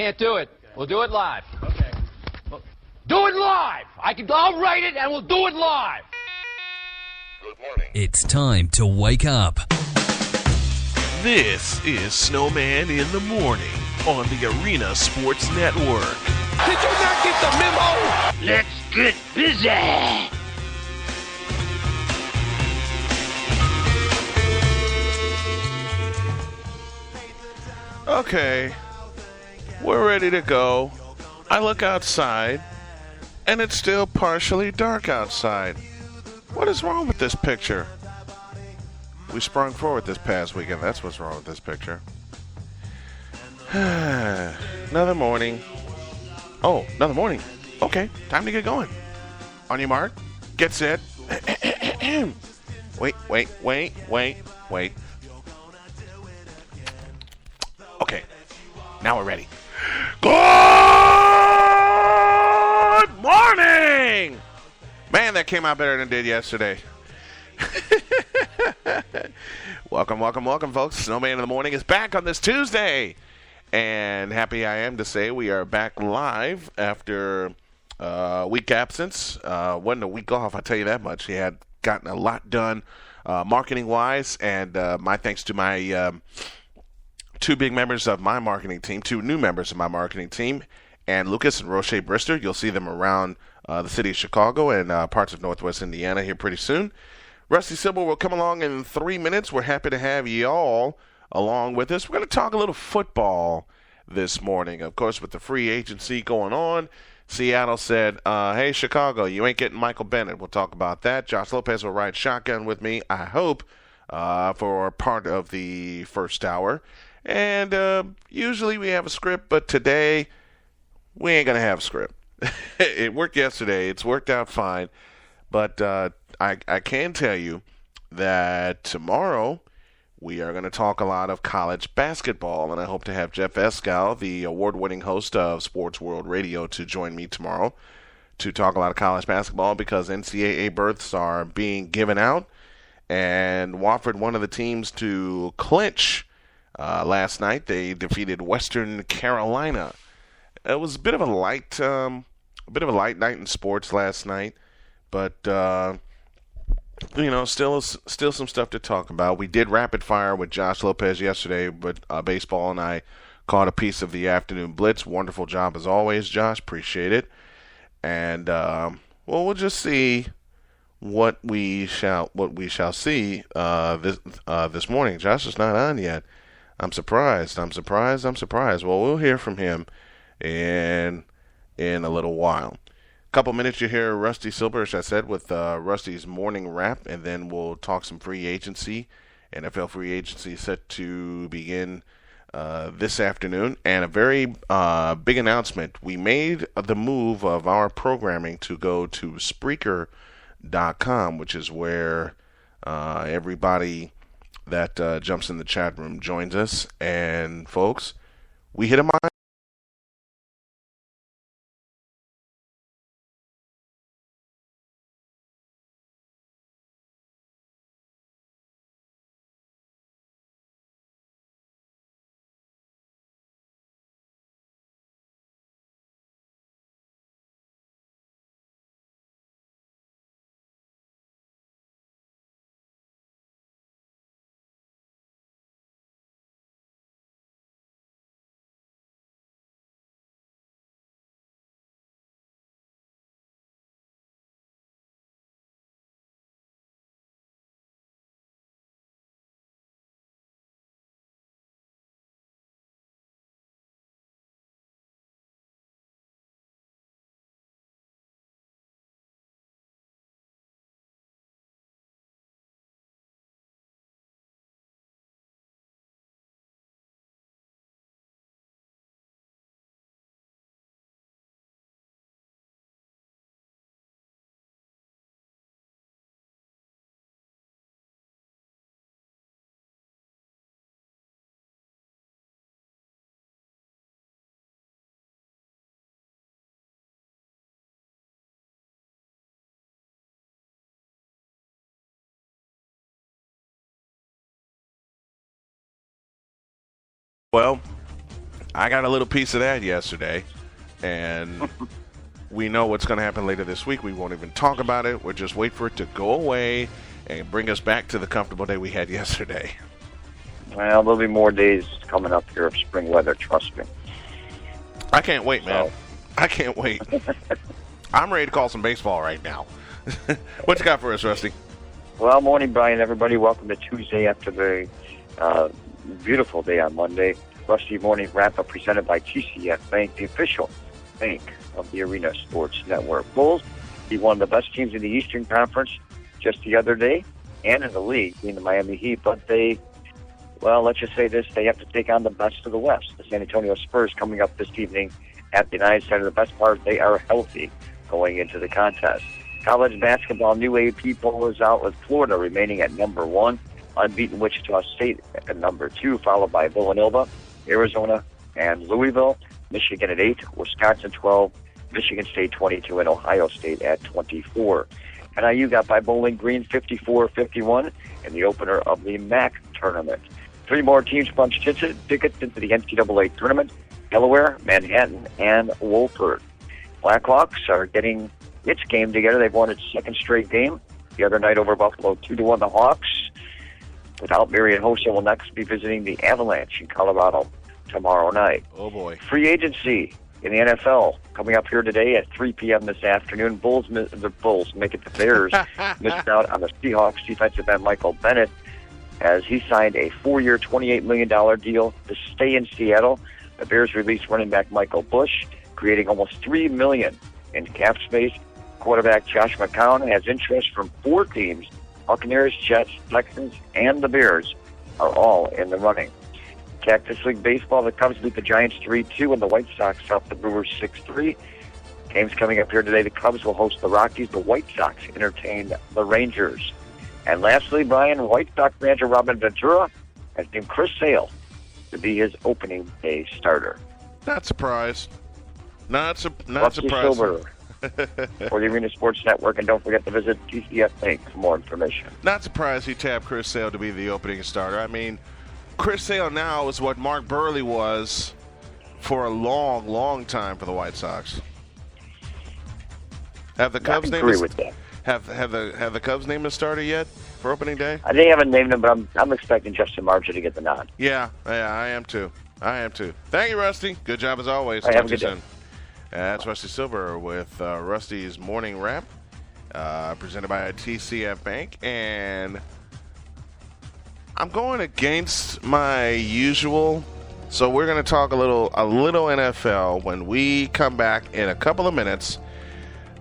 can't do it. We'll do it live. Okay. Do it live! I'll write it and we'll do it live! Good morning. It's time to wake up. This is Snowman in the Morning on the Arena Sports Network. Did you not get the memo? Let's get busy! Okay, we're ready to go. I look outside, and it's still partially dark outside. What is wrong with this picture? We sprung forward this past weekend. That's what's wrong with this picture. Another morning. Oh, another morning. Okay, time to get going. On your mark, get set. Wait. Okay, now we're ready. Good morning! Man, that came out better than it did yesterday. Welcome, folks. Snowman in the Morning is back on this Tuesday. And happy I am to say we are back live after a week absence. Wasn't a week off, I'll tell you that much. He had gotten a lot done marketing-wise, and my thanks to my two big members of my marketing team, two new members of my marketing team, and Lucas and Roche Brister. You'll see them around the city of Chicago and parts of Northwest Indiana here pretty soon. Rusty Sybil will come along in 3 minutes. We're happy to have you all along with us. We're going to talk a little football this morning. Of course, with the free agency going on, Seattle said, hey, Chicago, you ain't getting Michael Bennett. We'll talk about that. Josh Lopez will ride shotgun with me, I hope, for part of the first hour. And usually we have a script, but today we ain't going to have a script. It worked yesterday. It's worked out fine. But I can tell you that tomorrow we are going to talk a lot of college basketball, and I hope to have Jeff Escal, the award-winning host of Sports World Radio, to join me tomorrow to talk a lot of college basketball because NCAA berths are being given out, and Wofford, one of the teams to clinch last night. They defeated Western Carolina. It was a bit of a light night in sports last night, but still some stuff to talk about. We did rapid fire with Josh Lopez yesterday, but baseball, and I caught a piece of the afternoon blitz. Wonderful job as always, Josh. Appreciate it. And we'll just see what we shall see this morning. Josh is not on yet. I'm surprised. Well, we'll hear from him in a little while. Couple minutes, you hear Rusty Silber, as I said, with Rusty's morning wrap, and then we'll talk some free agency. NFL free agency set to begin this afternoon, and a very big announcement. We made the move of our programming to go to Spreaker.com, which is where everybody that jumps in the chat room joins us. And folks, we hit a milestone. Well, I got a little piece of that yesterday, and we know what's going to happen later this week. We won't even talk about it. We'll just wait for it to go away and bring us back to the comfortable day we had yesterday. Well, there'll be more days coming up here of spring weather, trust me. I can't wait, man. I can't wait. I'm ready to call some baseball right now. What you got for us, Rusty? Well, morning, Brian, everybody. Welcome to Tuesday after the beautiful day on Monday. Rusty Morning Wrap-Up presented by TCF Bank, the official bank of the Arena Sports Network. Bulls beat one of the best teams in the Eastern Conference just the other day, and in the league, being the Miami Heat. But they, well, let's just say this, they have to take on the best of the West, the San Antonio Spurs, coming up this evening at the United Center. The best part, they are healthy going into the contest. College basketball, new AP poll is out with Florida remaining at number 1, unbeaten Wichita State at number 2, followed by Villanova, Arizona, and Louisville. Michigan at 8, Wisconsin 12, Michigan State 22, and Ohio State at 24. NIU got by Bowling Green 54-51 in the opener of the MAC tournament. 3 more teams punched tickets into the NCAA tournament: Delaware, Manhattan, and Wolford. Blackhawks are getting its game together. They've won its second straight game the other night over Buffalo, 2-1. The Hawks, without Marion Hossa, will next be visiting the Avalanche in Colorado tomorrow night. Oh, boy. Free agency in the NFL coming up here today at 3 p.m. this afternoon. The Bulls make it the Bears. Missed out on the Seahawks defensive end Michael Bennett as he signed a 4-year, $28 million deal to stay in Seattle. The Bears released running back Michael Bush, creating almost $3 million in cap space. Quarterback Josh McCown has interest from 4 teams. Buccaneers, Jets, Texans, and the Bears are all in the running. Cactus League Baseball, the Cubs beat the Giants 3-2, and the White Sox up the Brewers 6-3. Games coming up here today. The Cubs will host the Rockies. The White Sox entertain the Rangers. And lastly, Brian, White Sox manager Robin Ventura has named Chris Sale to be his opening day starter. Not surprised. Not Rusty surprised. Silver for the Arena Sports Network, and don't forget to visit TCF Bank for more information. Not surprised he tapped Chris Sale to be the opening starter. I mean, Chris Sale now is what Mark Burley was for a long, long time for the White Sox. Have the Cubs named the Cubs named a starter yet for opening day? They haven't named him, but I'm expecting Justin Marcher to get the nod. Yeah, I am too. Thank you, Rusty. Good job as always. Have a good day. That's Rusty Silver with Rusty's Morning Wrap, presented by TCF Bank, and I'm going against my usual, so we're going to talk a little NFL when we come back in a couple of minutes.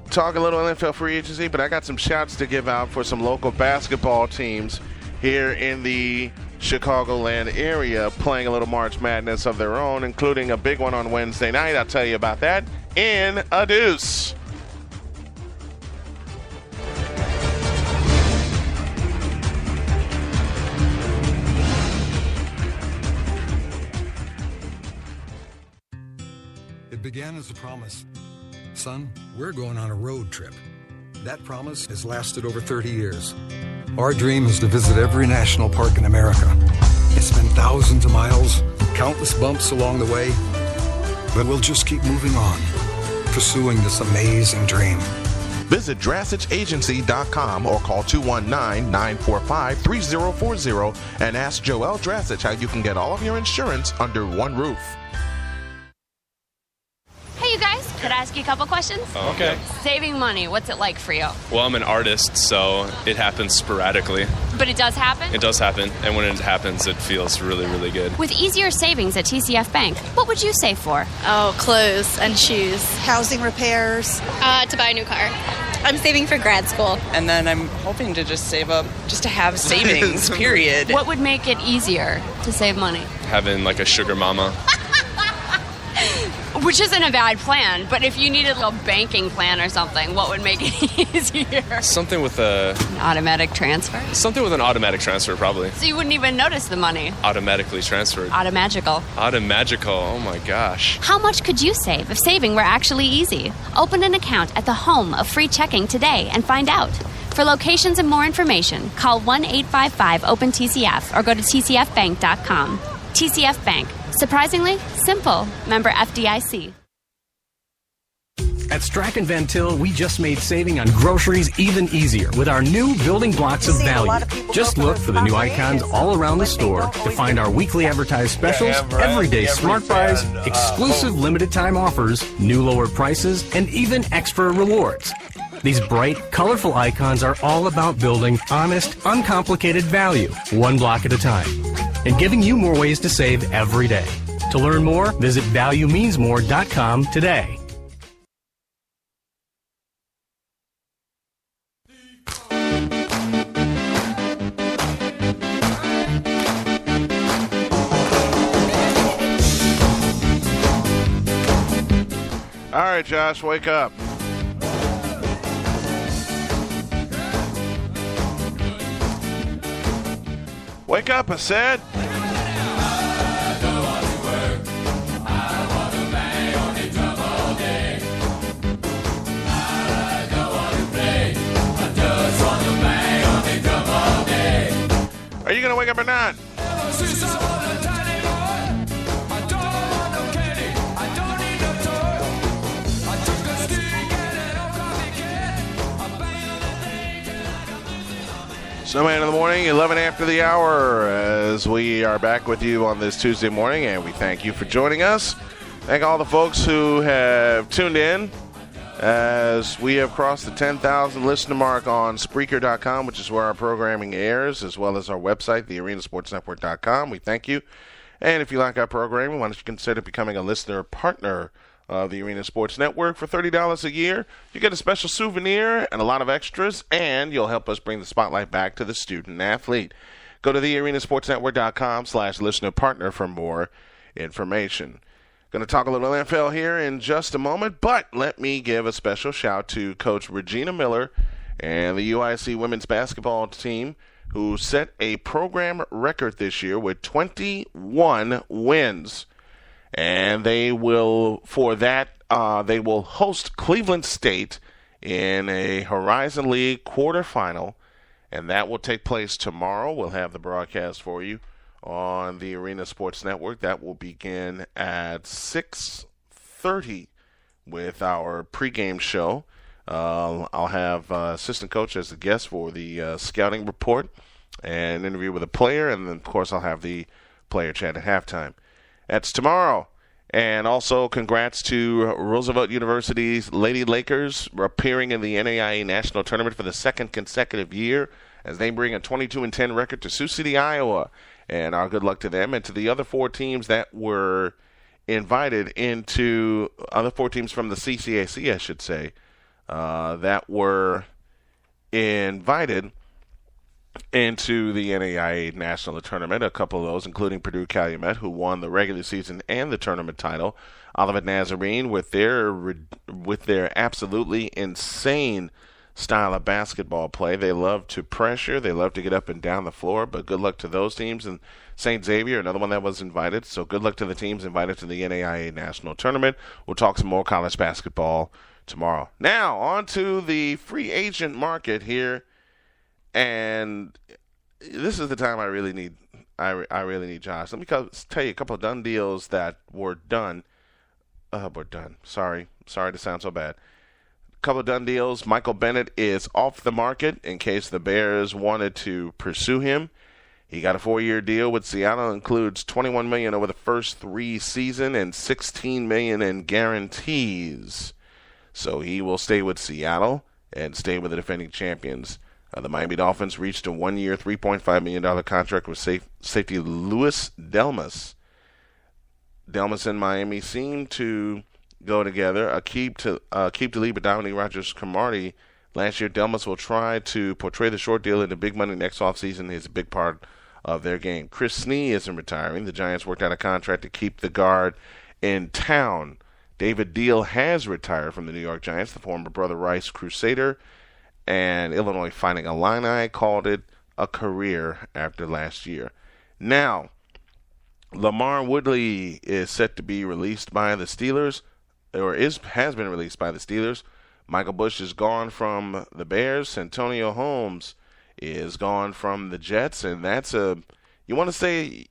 Talk a little NFL free agency, but I got some shouts to give out for some local basketball teams here in the Chicagoland area playing a little March Madness of their own, including a big one on Wednesday night. I'll tell you about that in a deuce. It began as a promise. Son, we're going on a road trip. That promise has lasted over 30 years. Our dream is to visit every national park in America. It's been thousands of miles, countless bumps along the way, but we'll just keep moving on, pursuing this amazing dream. Visit DrassichAgency.com or call 219-945-3040 and ask Joel Drassich how you can get all of your insurance under one roof. Hey, you guys, could I ask you a couple questions? Okay. Saving money, what's it like for you? Well, I'm an artist, so it happens sporadically. But it does happen? It does happen, and when it happens, it feels really, really good. With easier savings at TCF Bank, what would you save for? Oh, clothes and shoes. Housing repairs. To buy a new car. I'm saving for grad school. And then I'm hoping to just save up, just to have savings, period. What would make it easier to save money? Having like a sugar mama. Which isn't a bad plan, but if you needed a banking plan or something, what would make it easier? Something with an automatic transfer? Something with an automatic transfer, probably. So you wouldn't even notice the money? Automatically transferred. Automagical. Automagical, oh my gosh. How much could you save if saving were actually easy? Open an account at the home of free checking today and find out. For locations and more information, call 1-855-OPEN-TCF or go to tcfbank.com. TCF Bank. Surprisingly, simple. Member FDIC. At Strack & Van Til, we just made saving on groceries even easier with our new Building Blocks of Value. Just look for the new icons all around the store to find our weekly advertised specials, everyday smart buys, exclusive limited time offers, new lower prices, and even extra rewards. These bright, colorful icons are all about building honest, uncomplicated value, one block at a time, and giving you more ways to save every day. To learn more, visit ValueMeansMore.com today. All right, Josh, wake up. Wake up, I said. Are you going to wake up or not? Snowman in the morning, 11 after the hour, as we are back with you on this Tuesday morning, and we thank you for joining us. Thank all the folks who have tuned in as we have crossed the 10,000 listener mark on Spreaker.com, which is where our programming airs, as well as our website, thearenasportsnetwork.com. We thank you. And if you like our programming, why don't you consider becoming a listener partner of the Arena Sports Network. For $30 a year, you get a special souvenir and a lot of extras, and you'll help us bring the spotlight back to the student athlete. Go to thearenasportsnetwork.com/listener partner for more information. Going to talk a little NFL here in just a moment, but let me give a special shout to Coach Regina Miller and the UIC women's basketball team, who set a program record this year with 21 wins. And they will, for that, they will host Cleveland State in a Horizon League quarterfinal, and that will take place tomorrow. We'll have the broadcast for you on the Arena Sports Network. That will begin at 6:30 with our pregame show. I'll have assistant coach as the guest for the scouting report and an interview with a player, and then, of course, I'll have the player chat at halftime. That's tomorrow. And also, congrats to Roosevelt University's Lady Lakers appearing in the NAIA National Tournament for the second consecutive year as they bring a 22-10 record to Sioux City, Iowa. And our good luck to them and to the other four teams that were invited into, other four teams from the CCAC, I should say, that were invited into the NAIA National Tournament. A couple of those, including Purdue Calumet, who won the regular season and the tournament title. Olivet Nazarene, with their absolutely insane style of basketball play. They love to pressure. They love to get up and down the floor, but good luck to those teams. And St. Xavier, another one that was invited. So good luck to the teams invited to the NAIA National Tournament. We'll talk some more college basketball tomorrow. Now, on to the free agent market here. And this is the time I really need Josh. Let me tell you a couple of done deals that were done. Sorry to sound so bad. A couple of done deals. Michael Bennett is off the market in case the Bears wanted to pursue him. He got a 4-year deal with Seattle. Includes $21 million over the first 3 seasons and $16 million in guarantees. So he will stay with Seattle and stay with the defending champions. The Miami Dolphins reached a 1-year, $3.5 million contract with safety Louis Delmas. Delmas and Miami seem to go together. Keep to lead, but Dominique Rodgers-Cromartie. Last year, Delmas will try to portray the short deal into big money next offseason. He's a big part of their game. Chris Snee isn't retiring. The Giants worked out a contract to keep the guard in town. David Deal has retired from the New York Giants. The former Brother Rice Crusader and Illinois Fighting Illini called it a career after last year. Now, Lamar Woodley is set to be released by the Steelers, or has been released by the Steelers. Michael Bush is gone from the Bears. Antonio Holmes is gone from the Jets, and that's a You want to say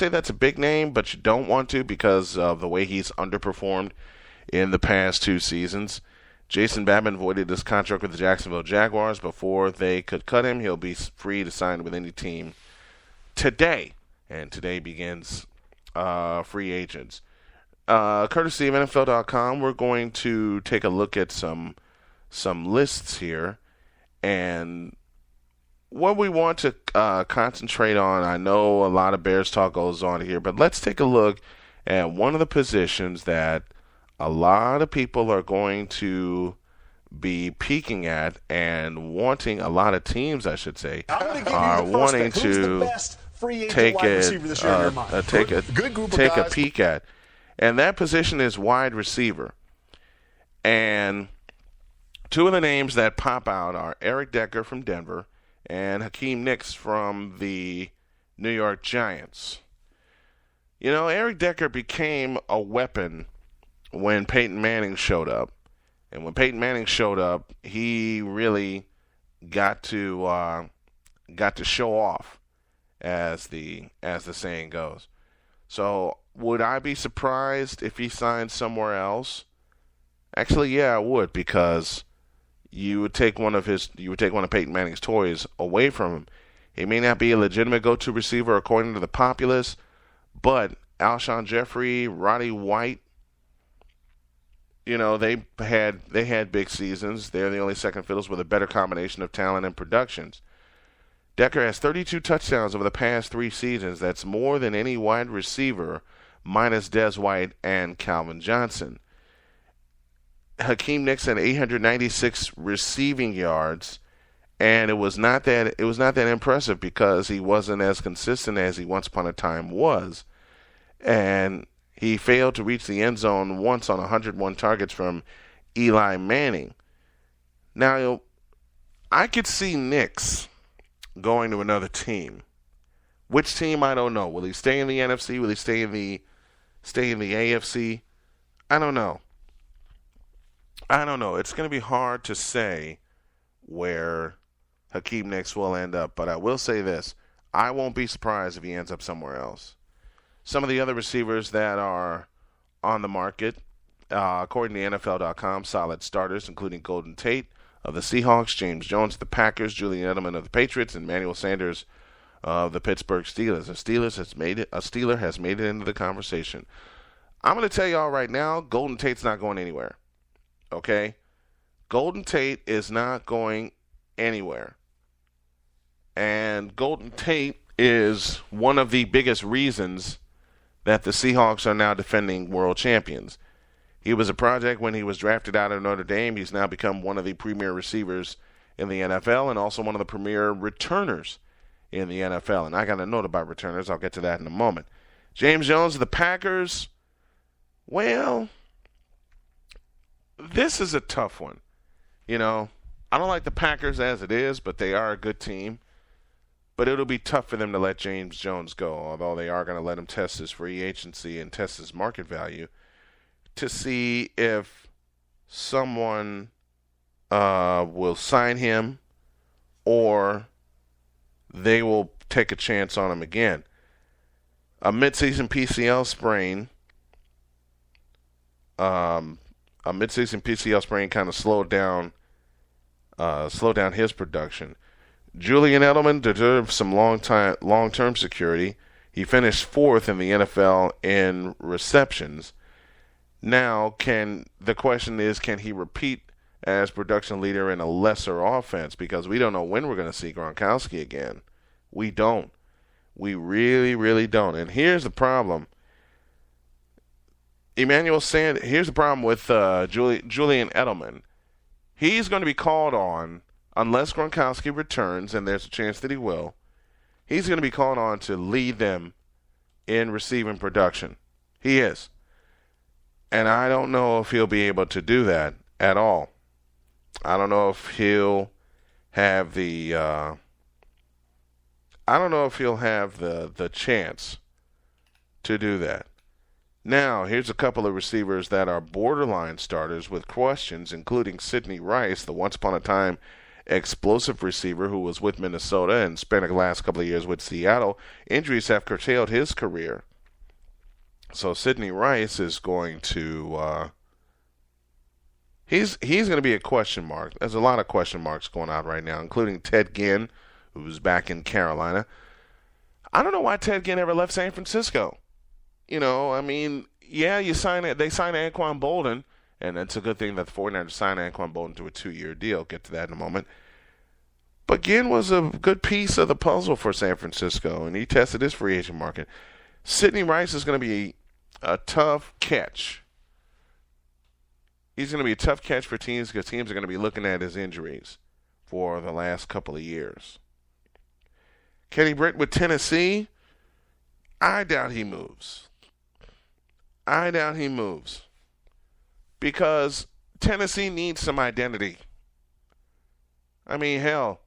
that's a big name, but you don't want to because of the way he's underperformed in the past 2 seasons. Jason Babin voided his contract with the Jacksonville Jaguars before they could cut him. He'll be free to sign with any team today, and today begins free agents. Courtesy of NFL.com, we're going to take a look at some lists here, and what we want to concentrate on, I know a lot of Bears talk goes on here, but let's take a look at one of the positions that a lot of people are going to be peeking at and wanting, a lot of teams, I should say, are wanting to take a peek at. And that position is wide receiver. And 2 of the names that pop out are Eric Decker from Denver and Hakeem Nicks from the New York Giants. You know, Eric Decker became a weapon when Peyton Manning showed up. And when Peyton Manning showed up, he really got to show off, as the saying goes. So would I be surprised if he signed somewhere else? Actually, yeah, I would, because you would take one of Peyton Manning's toys away from him. He may not be a legitimate go-to receiver according to the populace, but Alshon Jeffrey, Roddy White, you know, they had big seasons. They're the only second fiddles with a better combination of talent and productions. Decker has 32 touchdowns over the past 3 seasons. That's more than any wide receiver, minus Des White and Calvin Johnson. Hakeem Nicks had 896 receiving yards, and it was not that impressive because he wasn't as consistent as he once upon a time was. And he failed to reach the end zone once on 101 targets from Eli Manning. Now, I could see Nicks going to another team. Which team, I don't know. Will he stay in the NFC? Will he stay in the AFC? I don't know. It's going to be hard to say where Hakeem Nicks will end up, but I will say this. I won't be surprised if he ends up somewhere else. Some of the other receivers that are on the market, according to NFL.com, solid starters, including Golden Tate of the Seahawks, James Jones of the Packers, Julian Edelman of the Patriots, and Emmanuel Sanders of the Pittsburgh Steelers. A Steeler has made it into the conversation. I'm going to tell y'all right now, Golden Tate's not going anywhere. Okay? Golden Tate is not going anywhere. And Golden Tate is one of the biggest reasons that the Seahawks are now defending world champions. He was a project when he was drafted out of Notre Dame. He's now become one of the premier receivers in the NFL and also one of the premier returners in the NFL. And I got a note about returners. I'll get to that in a moment. James Jones of the Packers. Well, this is a tough one. You know, I don't like the Packers as it is, but they are a good team. But it'll be tough for them to let James Jones go, although they are going to let him test his free agency and test his market value to see if someone will sign him or they will take a chance on him again. A midseason PCL sprain. Kind of slowed down his production. Julian Edelman deserves some long-term security. He finished 4th in the NFL in receptions. Now, the question is, can he repeat as production leader in a lesser offense? Because we don't know when we're going to see Gronkowski again. We don't. We really, really don't. And here's the problem. Here's the problem with Julian Edelman. He's going to be called on, unless Gronkowski returns, and there's a chance that he will, he's going to be called on to lead them in receiving production. He is. And I don't know if he'll be able to do that at all. I don't know if he'll have the chance to do that. Now, here's a couple of receivers that are borderline starters with questions, including Sidney Rice, the once upon a time explosive receiver who was with Minnesota and spent the last couple of years with Seattle. Injuries have curtailed his career. So Sidney Rice is going to he's going to be a question mark. There's a lot of question marks going on right now, including Ted Ginn, who's back in Carolina. I don't know why Ted Ginn ever left San Francisco. I mean, yeah, they signed Anquan Bolden, and it's a good thing that the 49ers signed Anquan Bolden to a 2-year deal. Get to that in a moment. But Ginn was a good piece of the puzzle for San Francisco, and he tested his free agent market. Sidney Rice is going to be a tough catch. He's going to be a tough catch for teams because teams are going to be looking at his injuries for the last couple of years. Kenny Britt with Tennessee, I doubt he moves. Because Tennessee needs some identity. I mean, hell,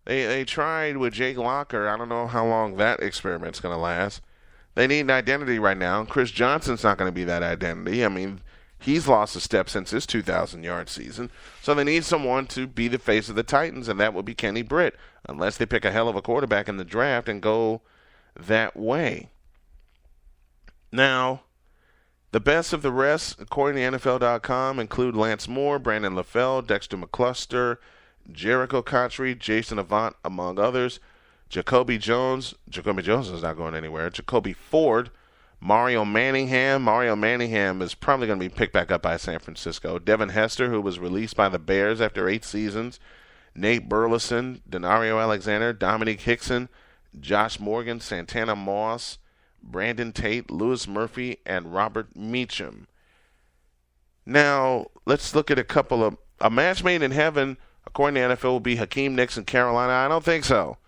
they tried with Jake Locker. I don't know how long that experiment's going to last. They need an identity right now. Chris Johnson's not going to be that identity. I mean, he's lost a step since his 2,000-yard season. So they need someone to be the face of the Titans, and that would be Kenny Britt, unless they pick a hell of a quarterback in the draft and go that way. Now, the best of the rest, according to NFL.com, include Lance Moore, Brandon LaFell, Dexter McCluster, Jericho Cotchery, Jason Avant, among others. Jacoby Jones is not going anywhere. Jacoby Ford, Mario Manningham. Mario Manningham is probably going to be picked back up by San Francisco. Devin Hester, who was released by the Bears after 8 seasons. Nate Burleson, Denario Alexander, Dominique Hickson, Josh Morgan, Santana Moss, Brandon Tate, Lewis Murphy, and Robert Meacham. Now, let's look at a match made in heaven, according to NFL, will be Hakeem Nicks in Carolina. I don't think so.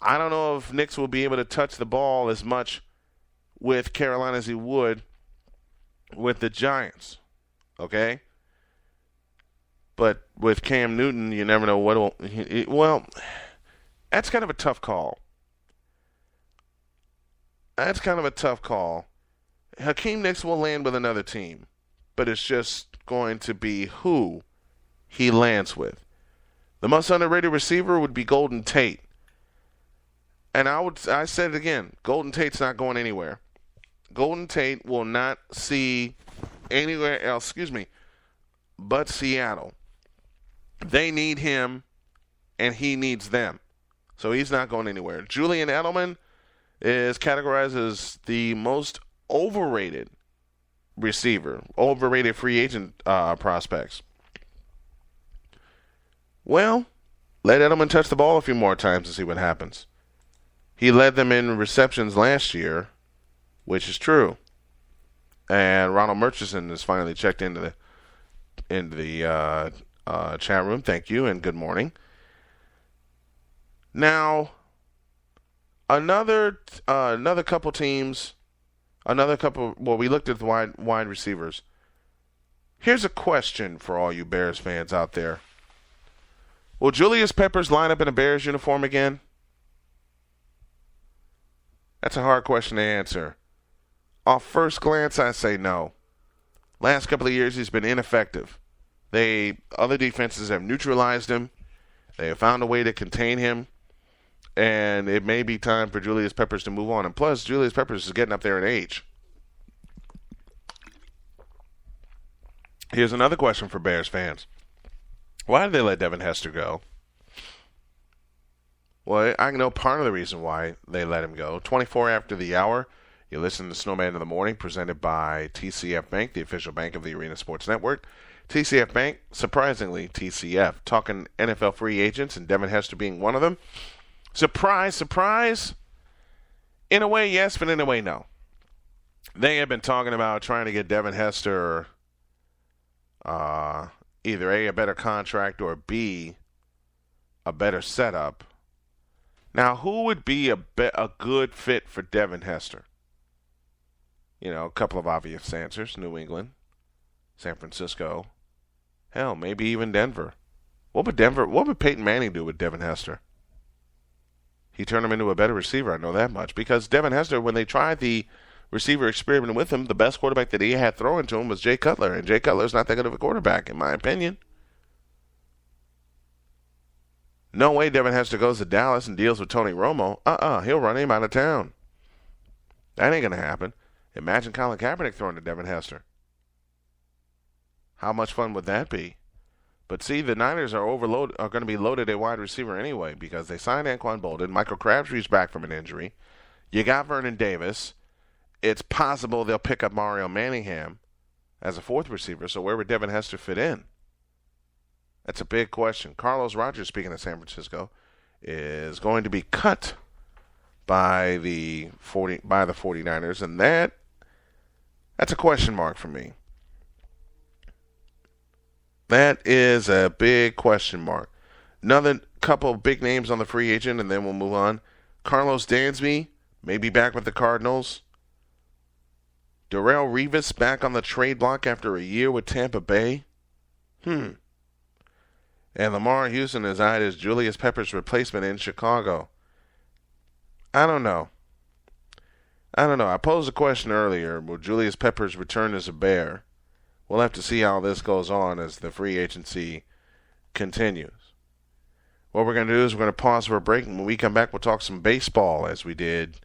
I don't know if Nicks will be able to touch the ball as much with Carolina as he would with the Giants. Okay? But with Cam Newton, you never know what will. Well, that's kind of a tough call. Hakeem Nicks will land with another team, but it's just going to be who he lands with. The most underrated receiver would be Golden Tate. And I said it again, Golden Tate's not going anywhere. Golden Tate will not see anywhere else, but Seattle. They need him, and he needs them. So he's not going anywhere. Julian Edelman is categorized as the most overrated receiver, overrated free agent prospects. Well, let Edelman touch the ball a few more times and see what happens. He led them in receptions last year, which is true. And Ronald Murchison has finally checked into the chat room. Thank you and good morning. Now, another couple teams, we looked at the wide receivers. Here's a question for all you Bears fans out there. Will Julius Peppers line up in a Bears uniform again? That's a hard question to answer. Off first glance, I say no. Last couple of years, he's been ineffective. Other defenses have neutralized him. They have found a way to contain him. And it may be time for Julius Peppers to move on. And plus, Julius Peppers is getting up there in age. Here's another question for Bears fans. Why did they let Devin Hester go? Well, I know part of the reason why they let him go. 24 after the hour, you listen to Snowman in the Morning, presented by TCF Bank, the official bank of the Arena Sports Network. TCF Bank, surprisingly, TCF, talking NFL free agents and Devin Hester being one of them. Surprise, surprise. In a way, yes, but in a way, no. They have been talking about trying to get Devin Hester either A, a better contract, or B, a better setup. Now, who would be a good fit for Devin Hester? A couple of obvious answers. New England, San Francisco, hell, maybe even Denver. What would Peyton Manning do with Devin Hester? He turned him into a better receiver, I know that much. Because Devin Hester, when they tried the receiver experiment with him, the best quarterback that he had throwing to him was Jay Cutler. And Jay Cutler's not that good of a quarterback, in my opinion. No way Devin Hester goes to Dallas and deals with Tony Romo. He'll run him out of town. That ain't going to happen. Imagine Colin Kaepernick throwing to Devin Hester. How much fun would that be? But see, the Niners are going to be loaded at wide receiver anyway because they signed Anquan Bolden. Michael Crabtree's back from an injury. You got Vernon Davis. It's possible they'll pick up Mario Manningham as a fourth receiver. So where would Devin Hester fit in? That's a big question. Carlos Rogers, speaking of San Francisco, is going to be cut by the 49ers, and that's a question mark for me. That is a big question mark. Another couple of big names on the free agent, and then we'll move on. Carlos Dansby, maybe back with the Cardinals. Darrelle Revis back on the trade block after a year with Tampa Bay. And Lamar Houston is eyed as Julius Peppers' replacement in Chicago. I don't know. I posed a question earlier. Will Julius Peppers return as a Bear? We'll have to see how this goes on as the free agency continues. What we're going to do is we're going to pause for a break, and when we come back, we'll talk some baseball as we did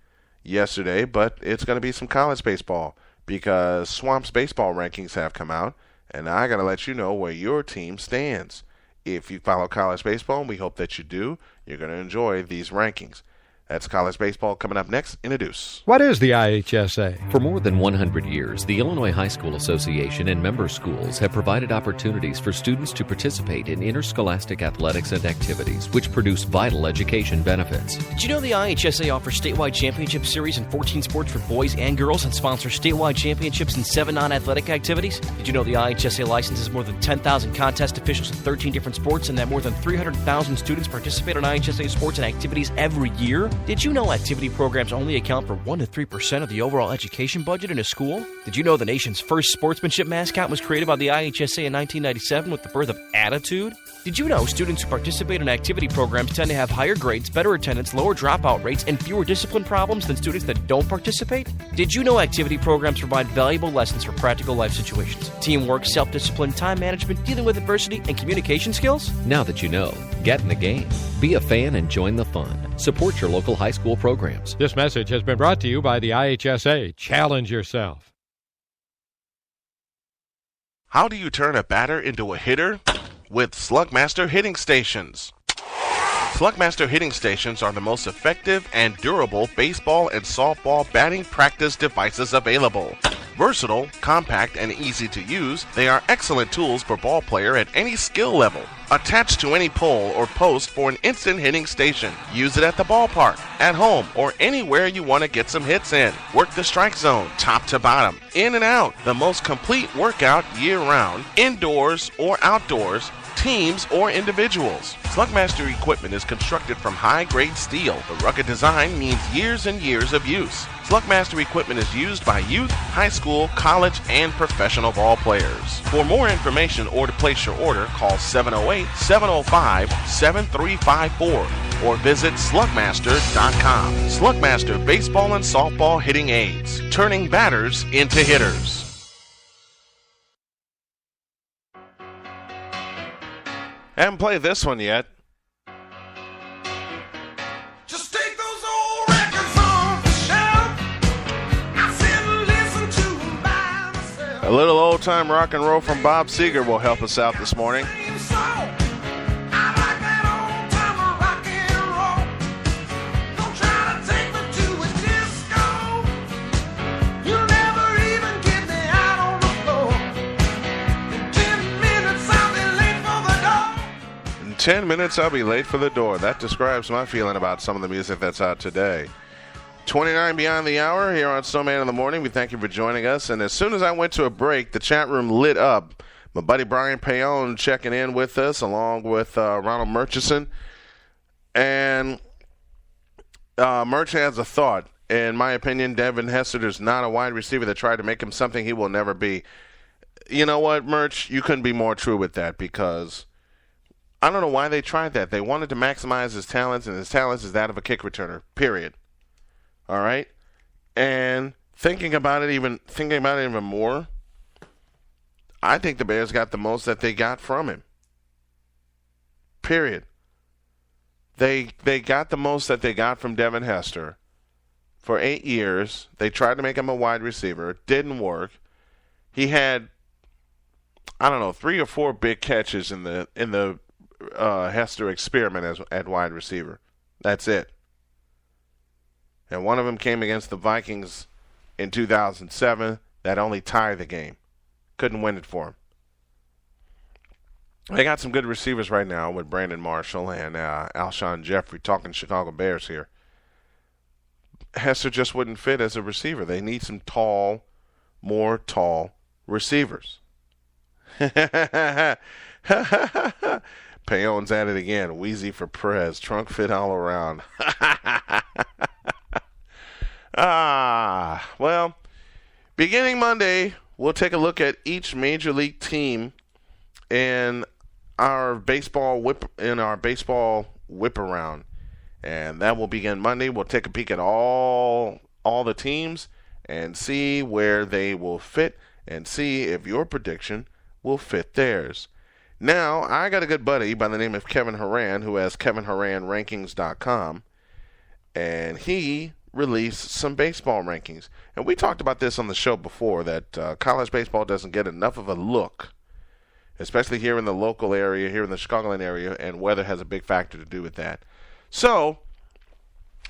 yesterday, but it's going to be some college baseball because Swamp's baseball rankings have come out, and I got to let you know where your team stands. If you follow college baseball, and we hope that you do, you're going to enjoy these rankings. That's college baseball coming up next in a deuce. What is the IHSA? For more than 100 years, the Illinois High School Association and member schools have provided opportunities for students to participate in interscholastic athletics and activities, which produce vital education benefits. Did you know the IHSA offers statewide championship series in 14 sports for boys and girls and sponsors statewide championships in 7 non-athletic activities? Did you know the IHSA licenses more than 10,000 contest officials in 13 different sports and that more than 300,000 students participate in IHSA sports and activities every year? Did you know activity programs only account for 1 to 3% of the overall education budget in a school? Did you know the nation's first sportsmanship mascot was created by the IHSA in 1997 with the birth of Attitude? Did you know students who participate in activity programs tend to have higher grades, better attendance, lower dropout rates, and fewer discipline problems than students that don't participate? Did you know activity programs provide valuable lessons for practical life situations? Teamwork, self-discipline, time management, dealing with adversity, and communication skills? Now that you know, get in the game. Be a fan and join the fun. Support your local high school programs. This message has been brought to you by the IHSA. Challenge yourself. How do you turn a batter into a hitter? With Slugmaster hitting stations. Slugmaster hitting stations are the most effective and durable baseball and softball batting practice devices available. Versatile, compact, and easy to use, they are excellent tools for ball player at any skill level. Attached to any pole or post for an instant hitting station. Use it at the ballpark, at home, or anywhere you want to get some hits in. Work the strike zone, top to bottom, in and out. The most complete workout year-round, indoors or outdoors, teams or individuals. Slugmaster equipment is constructed from high-grade steel. The rugged design means years and years of use. Slugmaster equipment is used by youth, high school, college, and professional ball players. For more information or to place your order, call 708-705-7354 or visit slugmaster.com. Slugmaster baseball and softball hitting aids, turning batters into hitters. Haven't played this one yet. Just take those old records off the shelf. I sit and listen to them by myself. A little old-time rock and roll from Bob Seger will help us out this morning. In 10 minutes, I'll be late for the door. That describes my feeling about some of the music that's out today. 29 beyond the hour here on Snowman in the Morning. We thank you for joining us. And as soon as I went to a break, the chat room lit up. My buddy Brian Payon checking in with us, along with Ronald Murchison. And Murch has a thought. In my opinion, Devin Hester is not a wide receiver that tried to make him something he will never be. You know what, Murch? You couldn't be more true with that because I don't know why they tried that. They wanted to maximize his talents, and his talents is that of a kick returner, period. All right? And thinking about it even more, I think the Bears got the most that they got from him. Period. They got the most that they got from Devin Hester for 8 years. They tried to make him a wide receiver. It didn't work. He had, 3 or 4 big catches in the Hester experiment at wide receiver. That's it. And one of them came against the Vikings in 2007. That only tied the game. Couldn't win it for him. They got some good receivers right now with Brandon Marshall and Alshon Jeffrey, talking Chicago Bears here. Hester just wouldn't fit as a receiver. They need some more tall receivers. Payon's at it again. Wheezy for Prez. Trunk fit all around. Well, beginning Monday, we'll take a look at each major league team in our baseball whip around, and that will begin Monday. We'll take a peek at all the teams and see where they will fit and see if your prediction will fit theirs. Now, I got a good buddy by the name of Kevin Horan who has KevinHoranRankings.com, and he released some baseball rankings. And we talked about this on the show before, that college baseball doesn't get enough of a look, especially here in the local area, here in the Chicagoland area, and weather has a big factor to do with that. So,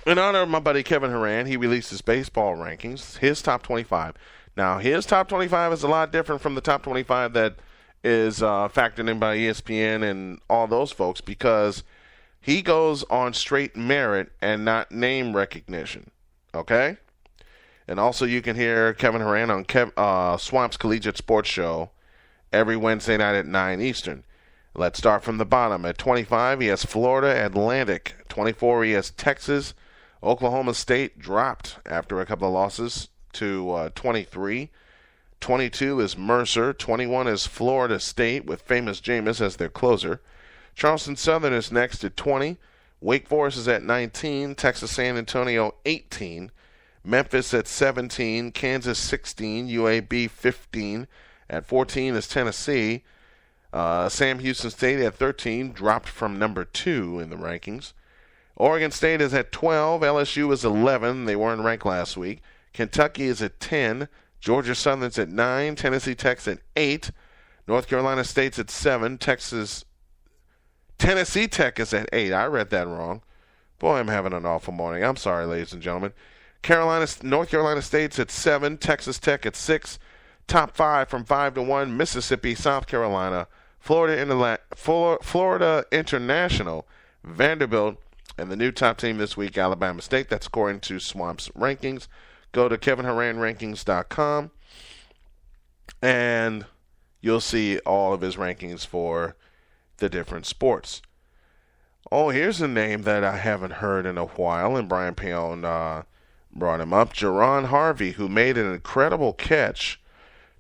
in honor of my buddy Kevin Horan, he released his baseball rankings, his top 25. Now, his top 25 is a lot different from the top 25 that is factored in by ESPN and all those folks, because he goes on straight merit and not name recognition, okay? And also you can hear Kevin Horan on Swamp's Collegiate Sports Show every Wednesday night at 9 Eastern. Let's start from the bottom. At 25, he has Florida Atlantic. 24, he has Texas. Oklahoma State dropped after a couple of losses to 23. 22 is Mercer. 21 is Florida State with famous Jameis as their closer. Charleston Southern is next at 20. Wake Forest is at 19. Texas San Antonio 18. Memphis at 17. Kansas 16. UAB 15. At 14 is Tennessee. Sam Houston State at 13, dropped from number 2 in the rankings. Oregon State is at 12. LSU is 11. They weren't ranked last week. Kentucky is at 10. Georgia Southern's at 9. Tennessee Tech's at 8. North Carolina State's at 7. Tennessee Tech is at 8. I read that wrong. Boy, I'm having an awful morning. I'm sorry, ladies and gentlemen. North Carolina State's at 7. Texas Tech at 6. Top 5 from 5 to 1, Mississippi, South Carolina, Florida International, Vanderbilt, and the new top team this week, Alabama State. That's according to Swamp's rankings. Go to KevinHoranRankings.com, and you'll see all of his rankings for the different sports. Oh, here's a name that I haven't heard in a while, and Brian Payon brought him up. Jerron Harvey, who made an incredible catch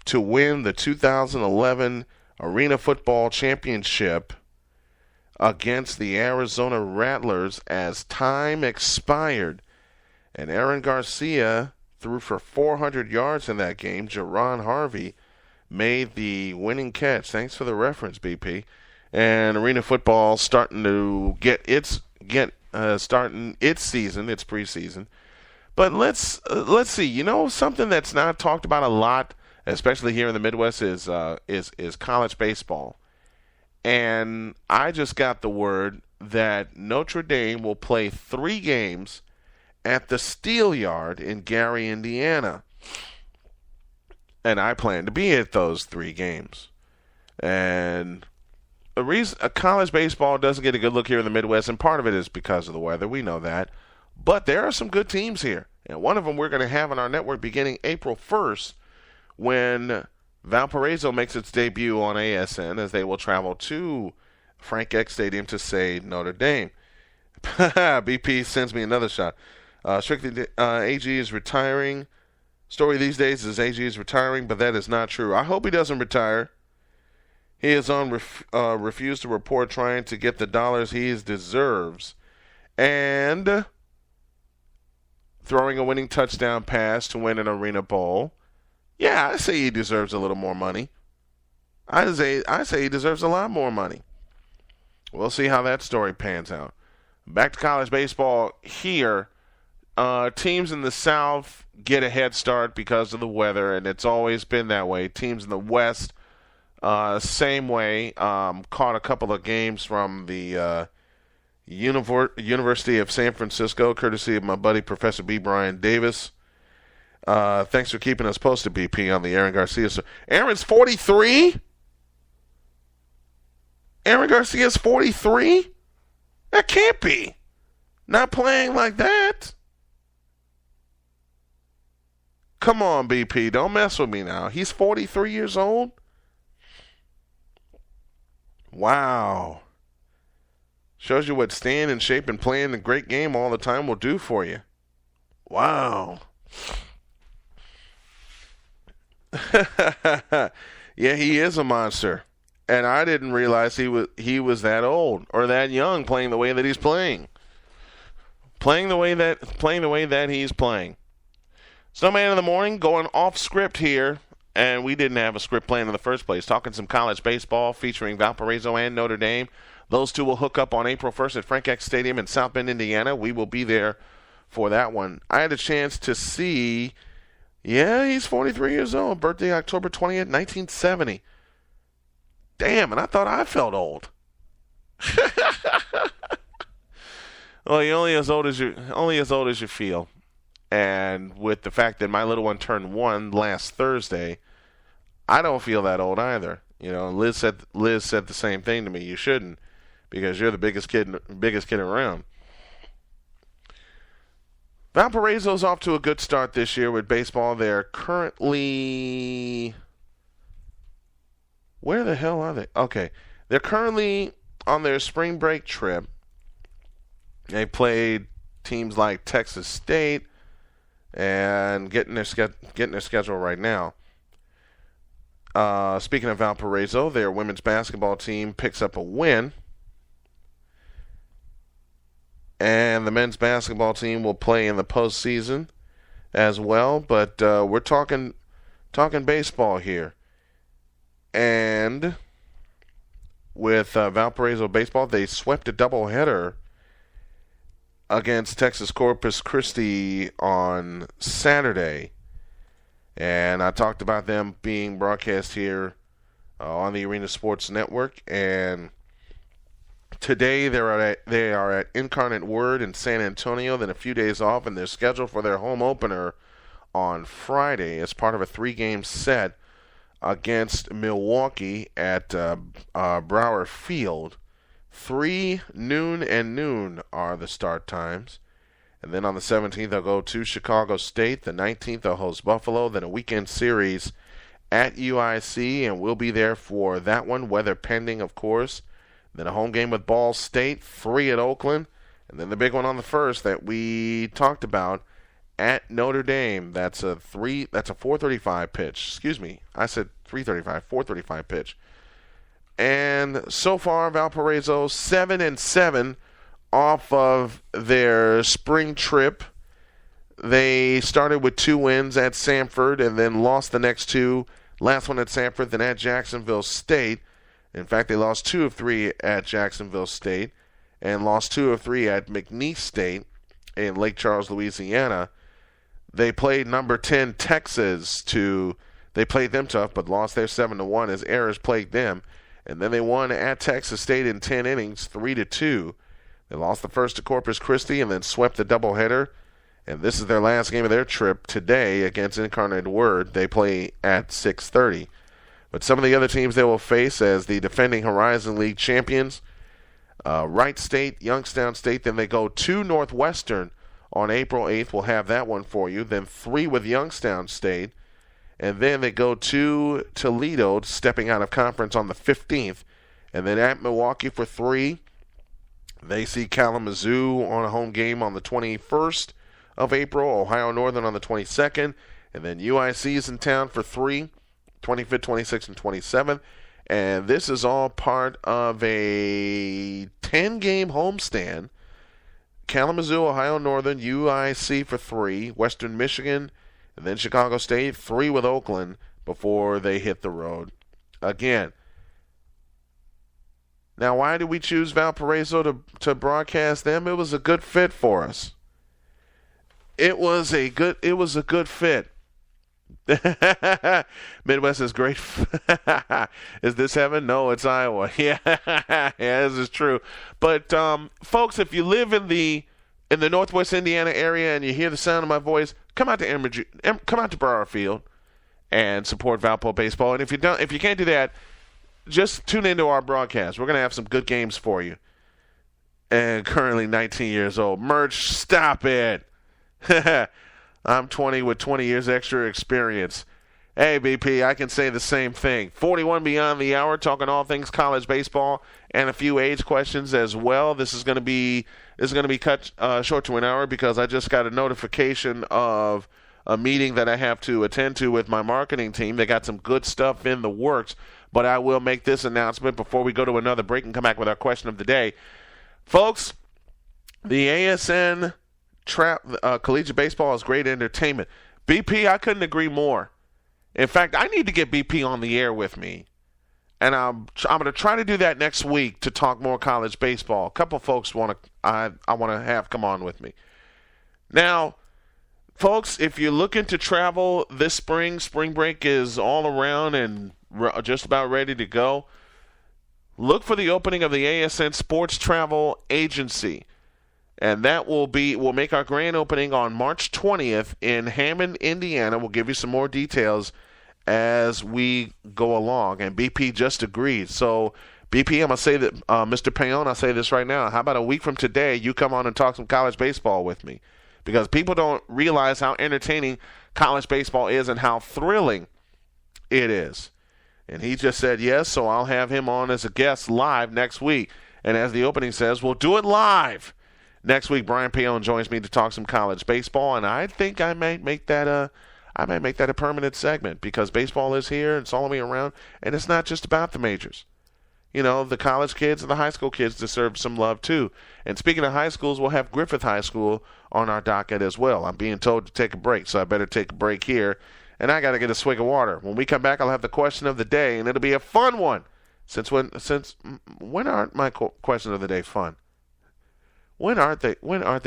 to win the 2011 Arena Football Championship against the Arizona Rattlers as time expired. And Aaron Garcia threw for 400 yards in that game. Jerron Harvey made the winning catch. Thanks for the reference, BP. And Arena Football starting to starting its season, its preseason. But let's see. You know, something that's not talked about a lot, especially here in the Midwest, is college baseball. And I just got the word that Notre Dame will play 3 games at the Steelyard in Gary, Indiana. And I plan to be at those 3 games. And the reason college baseball doesn't get a good look here in the Midwest, and part of it is because of the weather. We know that. But there are some good teams here. And one of them we're going to have on our network beginning April 1st when Valparaiso makes its debut on ASN, as they will travel to Frank Eck Stadium to say Notre Dame. BP sends me another shot. Strictly, AG is retiring. Story these days is AG is retiring, but that is not true. I hope he doesn't retire. He is on refused to report, trying to get the dollars he deserves. And throwing a winning touchdown pass to win an Arena Bowl. Yeah, I say he deserves a little more money. I say he deserves a lot more money. We'll see how that story pans out. Back to college baseball here. Teams in the South get a head start because of the weather, and it's always been that way. Teams in the West, same way. Caught a couple of games from the University of San Francisco, courtesy of my buddy Professor B. Brian Davis. Thanks for keeping us posted, BP, on the Aaron Garcia. So Aaron's 43? Aaron Garcia's 43? That can't be. Not playing like that. Come on, BP. Don't mess with me now. He's 43 years old? Wow. Shows you what staying in shape and playing a great game all the time will do for you. Wow. Yeah, he is a monster. And I didn't realize he was that old or that young playing the way that he's playing. Playing the way that he's playing. Snowman in the morning going off script here, and we didn't have a script plan in the first place. Talking some college baseball featuring Valparaiso and Notre Dame. Those two will hook up on April 1st at Frank X Stadium in South Bend, Indiana. We will be there for that one. I had a chance to see, he's 43 years old. Birthday October 20th, 1970. Damn, and I thought I felt old. Well, you're only as old as you feel. And with the fact that my little one turned 1 last Thursday, I don't feel that old either. You know, Liz said the same thing to me. You shouldn't, because you're the biggest kid around. Valparaiso's off to a good start this year with baseball. They're currently... Where the hell are they? Okay. They're currently on their spring break trip. They played teams like Texas State and getting their schedule right now. Speaking of Valparaiso, their women's basketball team picks up a win. And the men's basketball team will play in the postseason as well. But we're talking baseball here. And with Valparaiso baseball, they swept a doubleheader against Texas Corpus Christi on Saturday. And I talked about them being broadcast here on the Arena Sports Network. And today they are at Incarnate Word in San Antonio, then a few days off, and they're scheduled for their home opener on Friday as part of a 3-game set against Milwaukee at Brower Field. 3, noon, and noon are the start times. And then on the 17th, they'll go to Chicago State. The 19th, they'll host Buffalo. Then a weekend series at UIC, and we'll be there for that one, weather pending, of course. Then a home game with Ball State, 3 at Oakland. And then the big one on the 1st that we talked about at Notre Dame. That's a 4:35 pitch. Excuse me. I said 3:35, 4:35 pitch. And so far, Valparaiso 7-7 off of their spring trip. They started with 2 wins at Samford and then lost the next 2. Last one at Samford, then at Jacksonville State. In fact, they lost 2 of 3 at Jacksonville State and lost 2 of 3 at McNeese State in Lake Charles, Louisiana. They played number 10 Texas they played them tough, but lost their 7-1 as errors plagued them. And then they won at Texas State in 10 innings, 3-2. They lost the first to Corpus Christi and then swept the doubleheader. And this is their last game of their trip today against Incarnate Word. They play at 6:30. But some of the other teams they will face as the defending Horizon League champions, Wright State, Youngstown State. Then they go to Northwestern on April 8th. We'll have that one for you. Then 3 with Youngstown State. And then they go to Toledo, stepping out of conference on the 15th. And then at Milwaukee for 3. They see Kalamazoo on a home game on the 21st of April, Ohio Northern on the 22nd. And then UIC is in town for 3, 25th, 26th, and 27th. And this is all part of a 10-game homestand. Kalamazoo, Ohio Northern, UIC for 3, Western Michigan, and then Chicago State, 3 with Oakland before they hit the road. Again, Now, why did we choose Valparaiso to broadcast them? It was a good fit for us. It was a good fit. Midwest is great. Is this heaven? No, it's Iowa. Yeah, this is true. But folks, if you live in the Northwest Indiana area and you hear the sound of my voice, come out to Broward Field and support Valpo baseball. And if you can't do that, just tune into our broadcast. We're going to have some good games for you. And currently 19 years old. Merch, stop it. I'm 20 with 20 years extra experience. Hey, BP, I can say the same thing. 41 beyond the hour, talking all things college baseball and a few age questions as well. This is going to be cut short to an hour because I just got a notification of a meeting that I have to attend to with my marketing team. They got some good stuff in the works, but I will make this announcement before we go to another break and come back with our question of the day. Folks, the ASN collegiate baseball is great entertainment. BP, I couldn't agree more. In fact, I need to get BP on the air with me, and I'm going to try to do that next week to talk more college baseball. A couple folks I want to have come on with me. Now, folks, if you're looking to travel this spring break is all around and just about ready to go. Look for the opening of the ASN Sports Travel Agency. And that we'll make our grand opening on March 20th in Hammond, Indiana. We'll give you some more details as we go along. And BP just agreed. So, BP, I'm going to say that, Mr. Payon, I'll say this right now. How about a week from today, you come on and talk some college baseball with me? Because people don't realize how entertaining college baseball is and how thrilling it is. And he just said yes, so I'll have him on as a guest live next week. And as the opening says, we'll do it live. Next week, Brian Payon joins me to talk some college baseball, and I think I might make that a permanent segment because baseball is here, it's all the way around, and it's not just about the majors. You know, the college kids and the high school kids deserve some love too. And speaking of high schools, we'll have Griffith High School on our docket as well. I'm being told to take a break, so I better take a break here, and I got to get a swig of water. When we come back, I'll have the question of the day, and it'll be a fun one. When aren't my questions of the day fun? When aren't they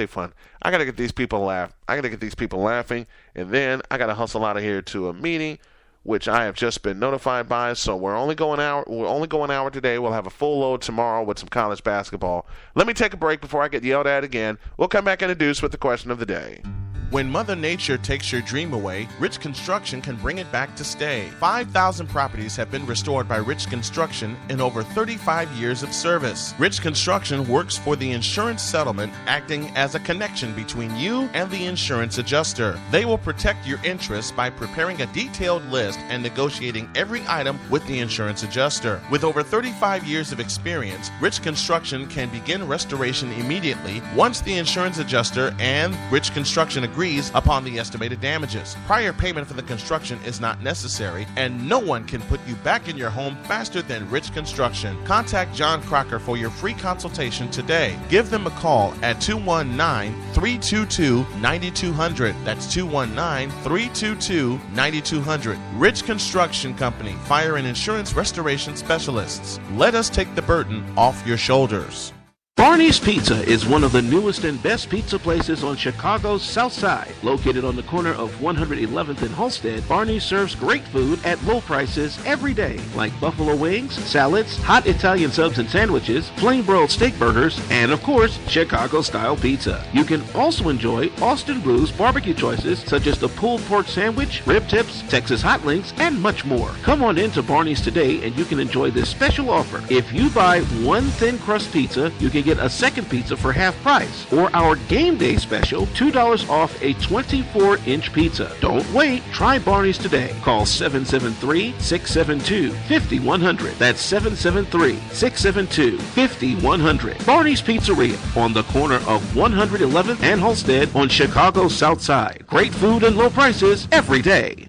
fun? I got to get these people laughing, and then I got to hustle out of here to a meeting, which I have just been notified by. So we're only going an hour today. We'll have a full load tomorrow with some college basketball. Let me take a break before I get yelled at again. We'll come back and introduce with the question of the day. When Mother Nature takes your dream away, Rich Construction can bring it back to stay. 5,000 properties have been restored by Rich Construction in over 35 years of service. Rich Construction works for the insurance settlement, acting as a connection between you and the insurance adjuster. They will protect your interests by preparing a detailed list and negotiating every item with the insurance adjuster. With over 35 years of experience, Rich Construction can begin restoration immediately once the insurance adjuster and Rich Construction agrees upon the estimated damages. Prior payment for the construction is not necessary, and no one can put you back in your home faster than Rich Construction. Contact John Crocker for your free consultation today. Give them a call at 219-322-9200. That's 219-322-9200. Rich Construction Company, fire and insurance restoration specialists. Let us take the burden off your shoulders. Barney's Pizza is one of the newest and best pizza places on Chicago's South Side. Located on the corner of 111th and Halsted, Barney's serves great food at low prices every day, like buffalo wings, salads, hot Italian subs and sandwiches, flame broiled steak burgers, and of course, Chicago-style pizza. You can also enjoy Austin Blues barbecue choices such as the pulled pork sandwich, rib tips, Texas hot links, and much more. Come on into Barney's today and you can enjoy this special offer. If you buy one thin crust pizza, you can get a second pizza for half price, or our game day special, $2 off a 24-inch pizza. Don't wait. Try Barney's today. Call 773-672-5100. That's 773-672-5100. Barney's Pizzeria on the corner of 111th and Halsted on Chicago's South Side. Great food and low prices every day.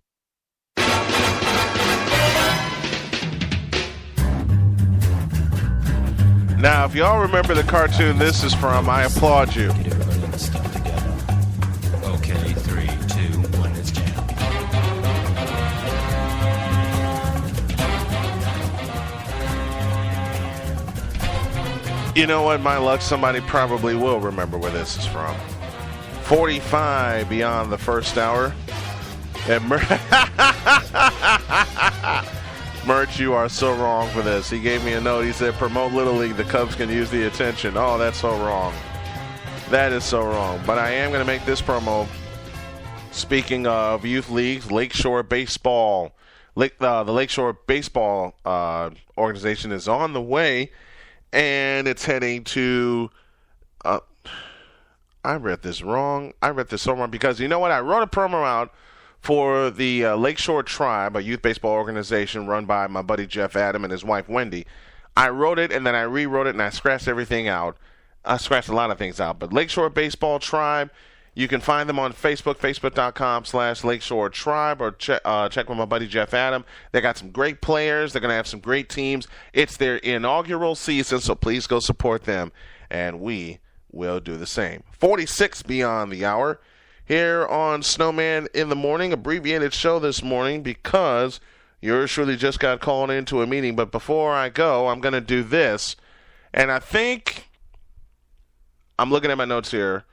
Now, if y'all remember the cartoon this is from, I applaud you. Get everybody in the stuff together. Okay, 3, 2, 1, let's jam. You know what, my luck, somebody probably will remember where this is from. 45 beyond the first hour. And Merch, you are so wrong for this. He gave me a note. He said, promote Little League. The Cubs can use the attention. Oh, that's so wrong. That is so wrong. But I am going to make this promo. Speaking of youth leagues, Lakeshore Baseball. The Lakeshore Baseball organization is on the way. And it's heading to, I read this wrong. I read this so wrong because you know what? I wrote a promo out for the Lakeshore Tribe, a youth baseball organization run by my buddy Jeff Adam and his wife Wendy. I wrote it and then I rewrote it and I scratched everything out. I scratched a lot of things out. But Lakeshore Baseball Tribe, you can find them on Facebook, facebook.com/Lakeshore Tribe, or check with my buddy Jeff Adam. They got some great players. They're going to have some great teams. It's their inaugural season, so please go support them, and we will do the same. 46 beyond the hour here on Snowman in the Morning, abbreviated show this morning because yours truly just got called into a meeting. But before I go, I'm going to do this, and I think I'm looking at my notes here.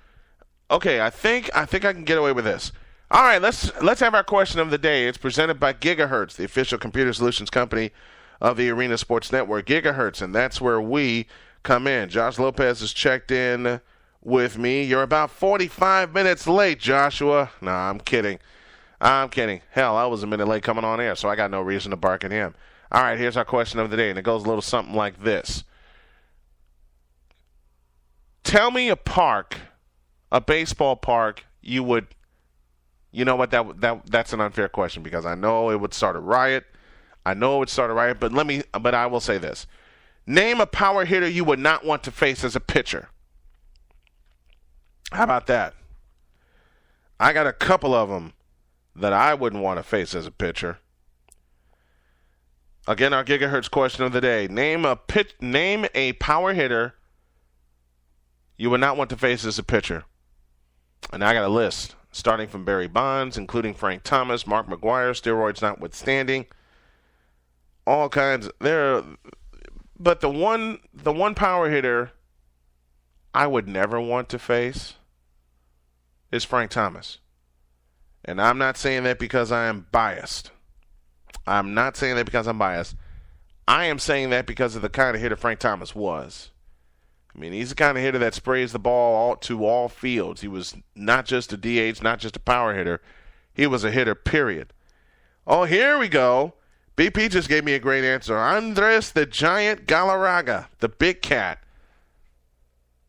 Okay, I think I can get away with this. All right, let's have our question of the day. It's presented by Gigahertz, the official computer solutions company of the Arena Sports Network. Gigahertz, and that's where we come in. Josh Lopez has checked in with me. You're about 45 minutes late, Joshua. No, I'm kidding. Hell, I was a minute late coming on air, so I got no reason to bark at him. All right, here's our question of the day, and it goes a little something like this. Tell me a baseball park you would, you know what, that's an unfair question because I know it would start a riot. But I will say this. Name a power hitter you would not want to face as a pitcher. How about that? I got a couple of them that I wouldn't want to face as a pitcher. Again, our Gigahertz question of the day. Name a power hitter you would not want to face as a pitcher. And I got a list, starting from Barry Bonds, including Frank Thomas, Mark McGwire, steroids notwithstanding. All kinds. But the one power hitter I would never want to face is Frank Thomas. And I'm not saying that because I am biased. I am saying that because of the kind of hitter Frank Thomas was. I mean, he's the kind of hitter that sprays the ball to all fields. He was not just a DH, not just a power hitter. He was a hitter, period. Oh, here we go. BP just gave me a great answer. Andres the Giant Galarraga, the big cat.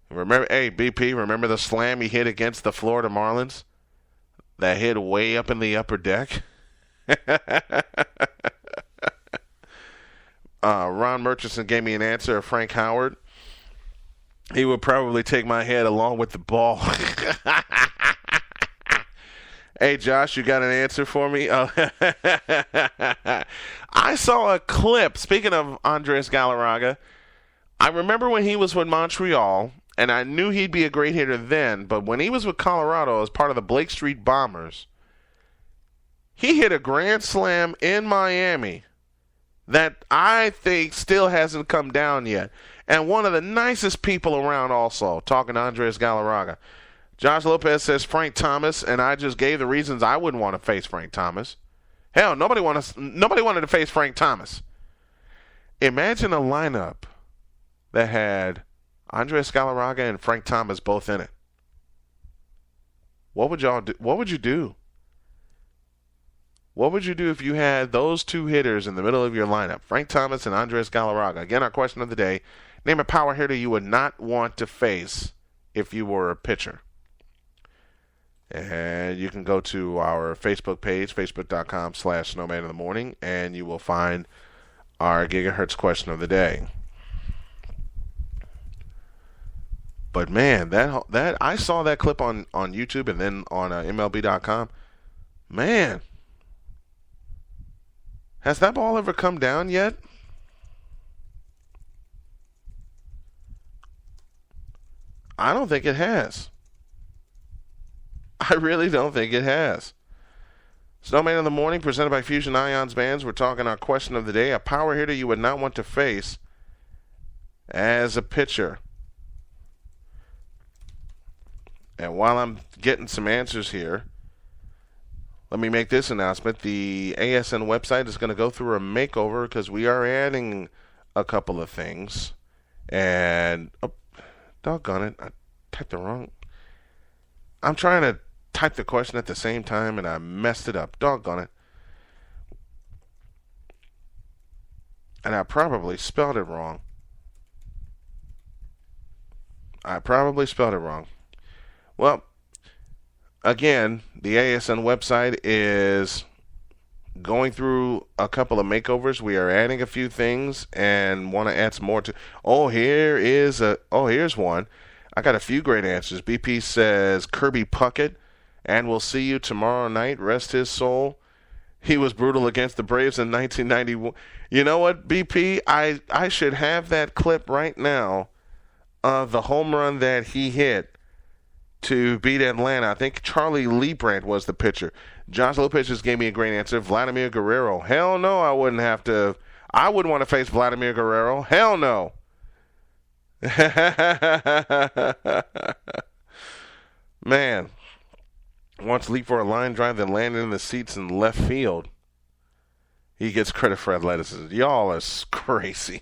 Hey, BP, remember the slam he hit against the Florida Marlins? That hit way up in the upper deck? Ron Murchison gave me an answer of Frank Howard. He would probably take my head along with the ball. Hey, Josh, you got an answer for me? I saw a clip. Speaking of Andres Galarraga, I remember when he was with Montreal, and I knew he'd be a great hitter then, but when he was with Colorado as part of the Blake Street Bombers, he hit a grand slam in Miami that I think still hasn't come down yet. And one of the nicest people around also, talking to Andres Galarraga. Josh Lopez says Frank Thomas, and I just gave the reasons I wouldn't want to face Frank Thomas. Hell, nobody wanted to face Frank Thomas. Imagine a lineup that had Andres Galarraga and Frank Thomas both in it. What would y'all do? What would you do? What would you do if you had those two hitters in the middle of your lineup, Frank Thomas and Andres Galarraga? Again, our question of the day. Name a power hitter you would not want to face if you were a pitcher. And you can go to our Facebook page, facebook.com/Snowman in the Morning, and you will find our Gigahertz question of the day. But man, that I saw that clip on YouTube and then on MLB.com. Man, has that ball ever come down yet? I don't think it has. I really don't think it has. Snowman in the Morning, presented by Fusion Ions Bands. We're talking our question of the day. A power hitter you would not want to face as a pitcher. And while I'm getting some answers here, let me make this announcement. The ASN website is going to go through a makeover because we are adding a couple of things. And, oh, doggone it, I typed the wrong. I'm trying to type the question at the same time and I messed it up. Doggone it. And I probably spelled it wrong. Well, again, the ASN website is going through a couple of makeovers. We are adding a few things and want to add some more to. Here's one. I got a few great answers. BP says Kirby Puckett, and we'll see you tomorrow night. Rest his soul. He was brutal against the Braves in 1991. You know what, BP? I should have that clip right now of the home run that he hit to beat Atlanta. I think Charlie Liebrandt was the pitcher. Josh Lopez just gave me a great answer. Vladimir Guerrero. Hell no, I wouldn't want to face Vladimir Guerrero. Hell no. Man. Once leaped for a line drive, then landed in the seats in left field. He gets credit for athleticism. Y'all are crazy.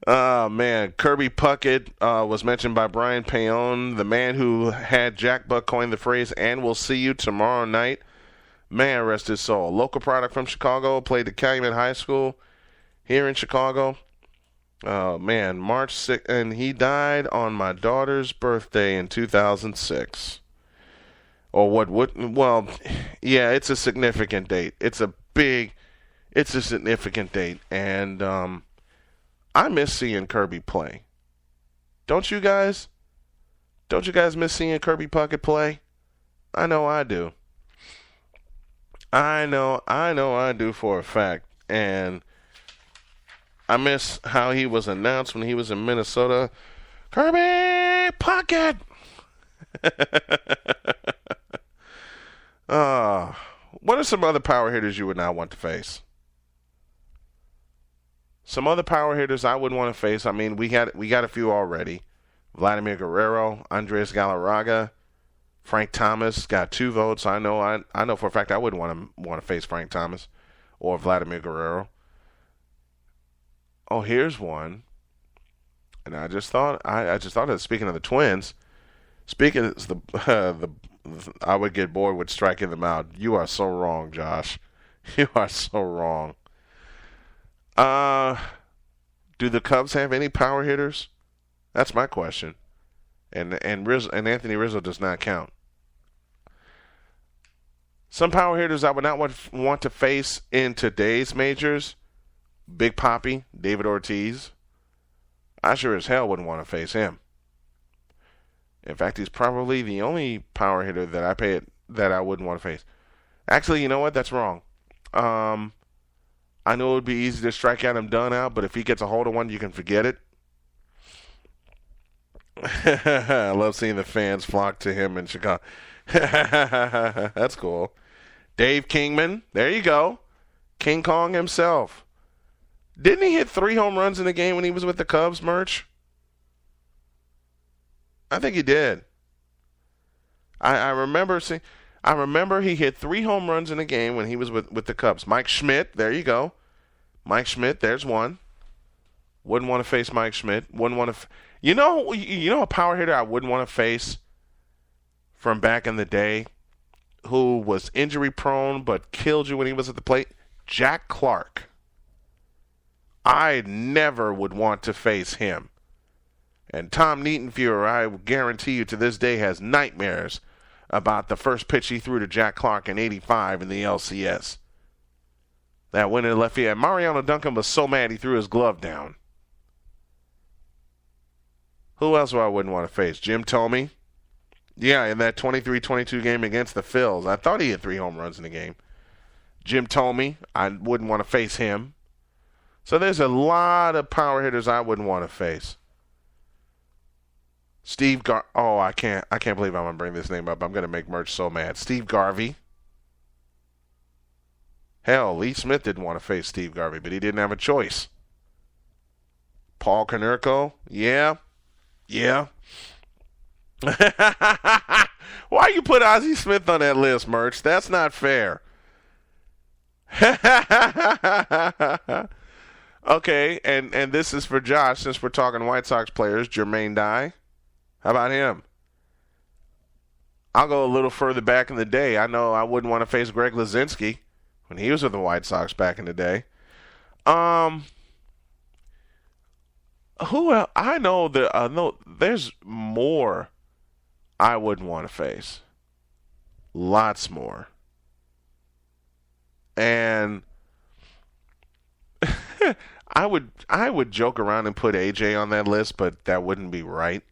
Oh, man. Kirby Puckett was mentioned by Brian Payon, the man who had Jack Buck coin the phrase, and we'll see you tomorrow night. Man, rest his soul. Local product from Chicago, played at Calumet High School here in Chicago. Oh, man, March 6th, and he died on my daughter's birthday in 2006. Or well, yeah, it's a significant date. It's a significant date, and I miss seeing Kirby play. Don't you guys? Don't you guys miss seeing Kirby Puckett play? I know I do. I know I do for a fact, and I miss how he was announced when he was in Minnesota. Kirby Puckett! What are some other power hitters you would not want to face? Some other power hitters I wouldn't want to face. I mean, we got a few already. Vladimir Guerrero, Andres Galarraga, Frank Thomas got 2 votes. I know for a fact I wouldn't want to face Frank Thomas or Vladimir Guerrero. Oh, here's one. And I just thought of, speaking of the Twins, speaking of the I would get bored with striking them out. You are so wrong, Josh. You are so wrong. Do the Cubs have any power hitters? That's my question. And Anthony Rizzo does not count. Some power hitters I would not want to face in today's majors. Big Papi, David Ortiz. I sure as hell wouldn't want to face him. In fact, he's probably the only power hitter that I wouldn't want to face. Actually, you know what? That's wrong. I know it would be easy to strike out him done out, but if he gets a hold of one, you can forget it. I love seeing the fans flock to him in Chicago. That's cool. Dave Kingman. There you go. King Kong himself. Didn't he hit 3 home runs in the game when he was with the Cubs, Merch? I think he did. I remember he hit 3 home runs in a game when he was with the Cubs. Mike Schmidt, there you go. Mike Schmidt, there's one. Wouldn't want to face Mike Schmidt. Wouldn't want to. You know a power hitter I wouldn't want to face from back in the day, who was injury prone but killed you when he was at the plate. Jack Clark. I never would want to face him. And Tom Nietenfuer, I guarantee you to this day, has nightmares about the first pitch he threw to Jack Clark in '85 in the LCS. That went in left field. And Mariano Duncan was so mad he threw his glove down. Who else I wouldn't want to face? Jim Thome? Yeah, in that 23-22 game against the Phils. I thought he hit 3 home runs in the game. Jim Thome, I wouldn't want to face him. So there's a lot of power hitters I wouldn't want to face. I can't believe I'm going to bring this name up. I'm going to make Merch so mad. Steve Garvey. Hell, Lee Smith didn't want to face Steve Garvey, but he didn't have a choice. Paul Konerko. Yeah. Why you put Ozzie Smith on that list, Merch? That's not fair. Okay, and this is for Josh, since we're talking White Sox players. Jermaine Dye. How about him? I'll go a little further back in the day. I know I wouldn't want to face Greg Lazinski when he was with the White Sox back in the day. Who else? I know there's more I wouldn't want to face. Lots more. And I would joke around and put AJ on that list, but that wouldn't be right.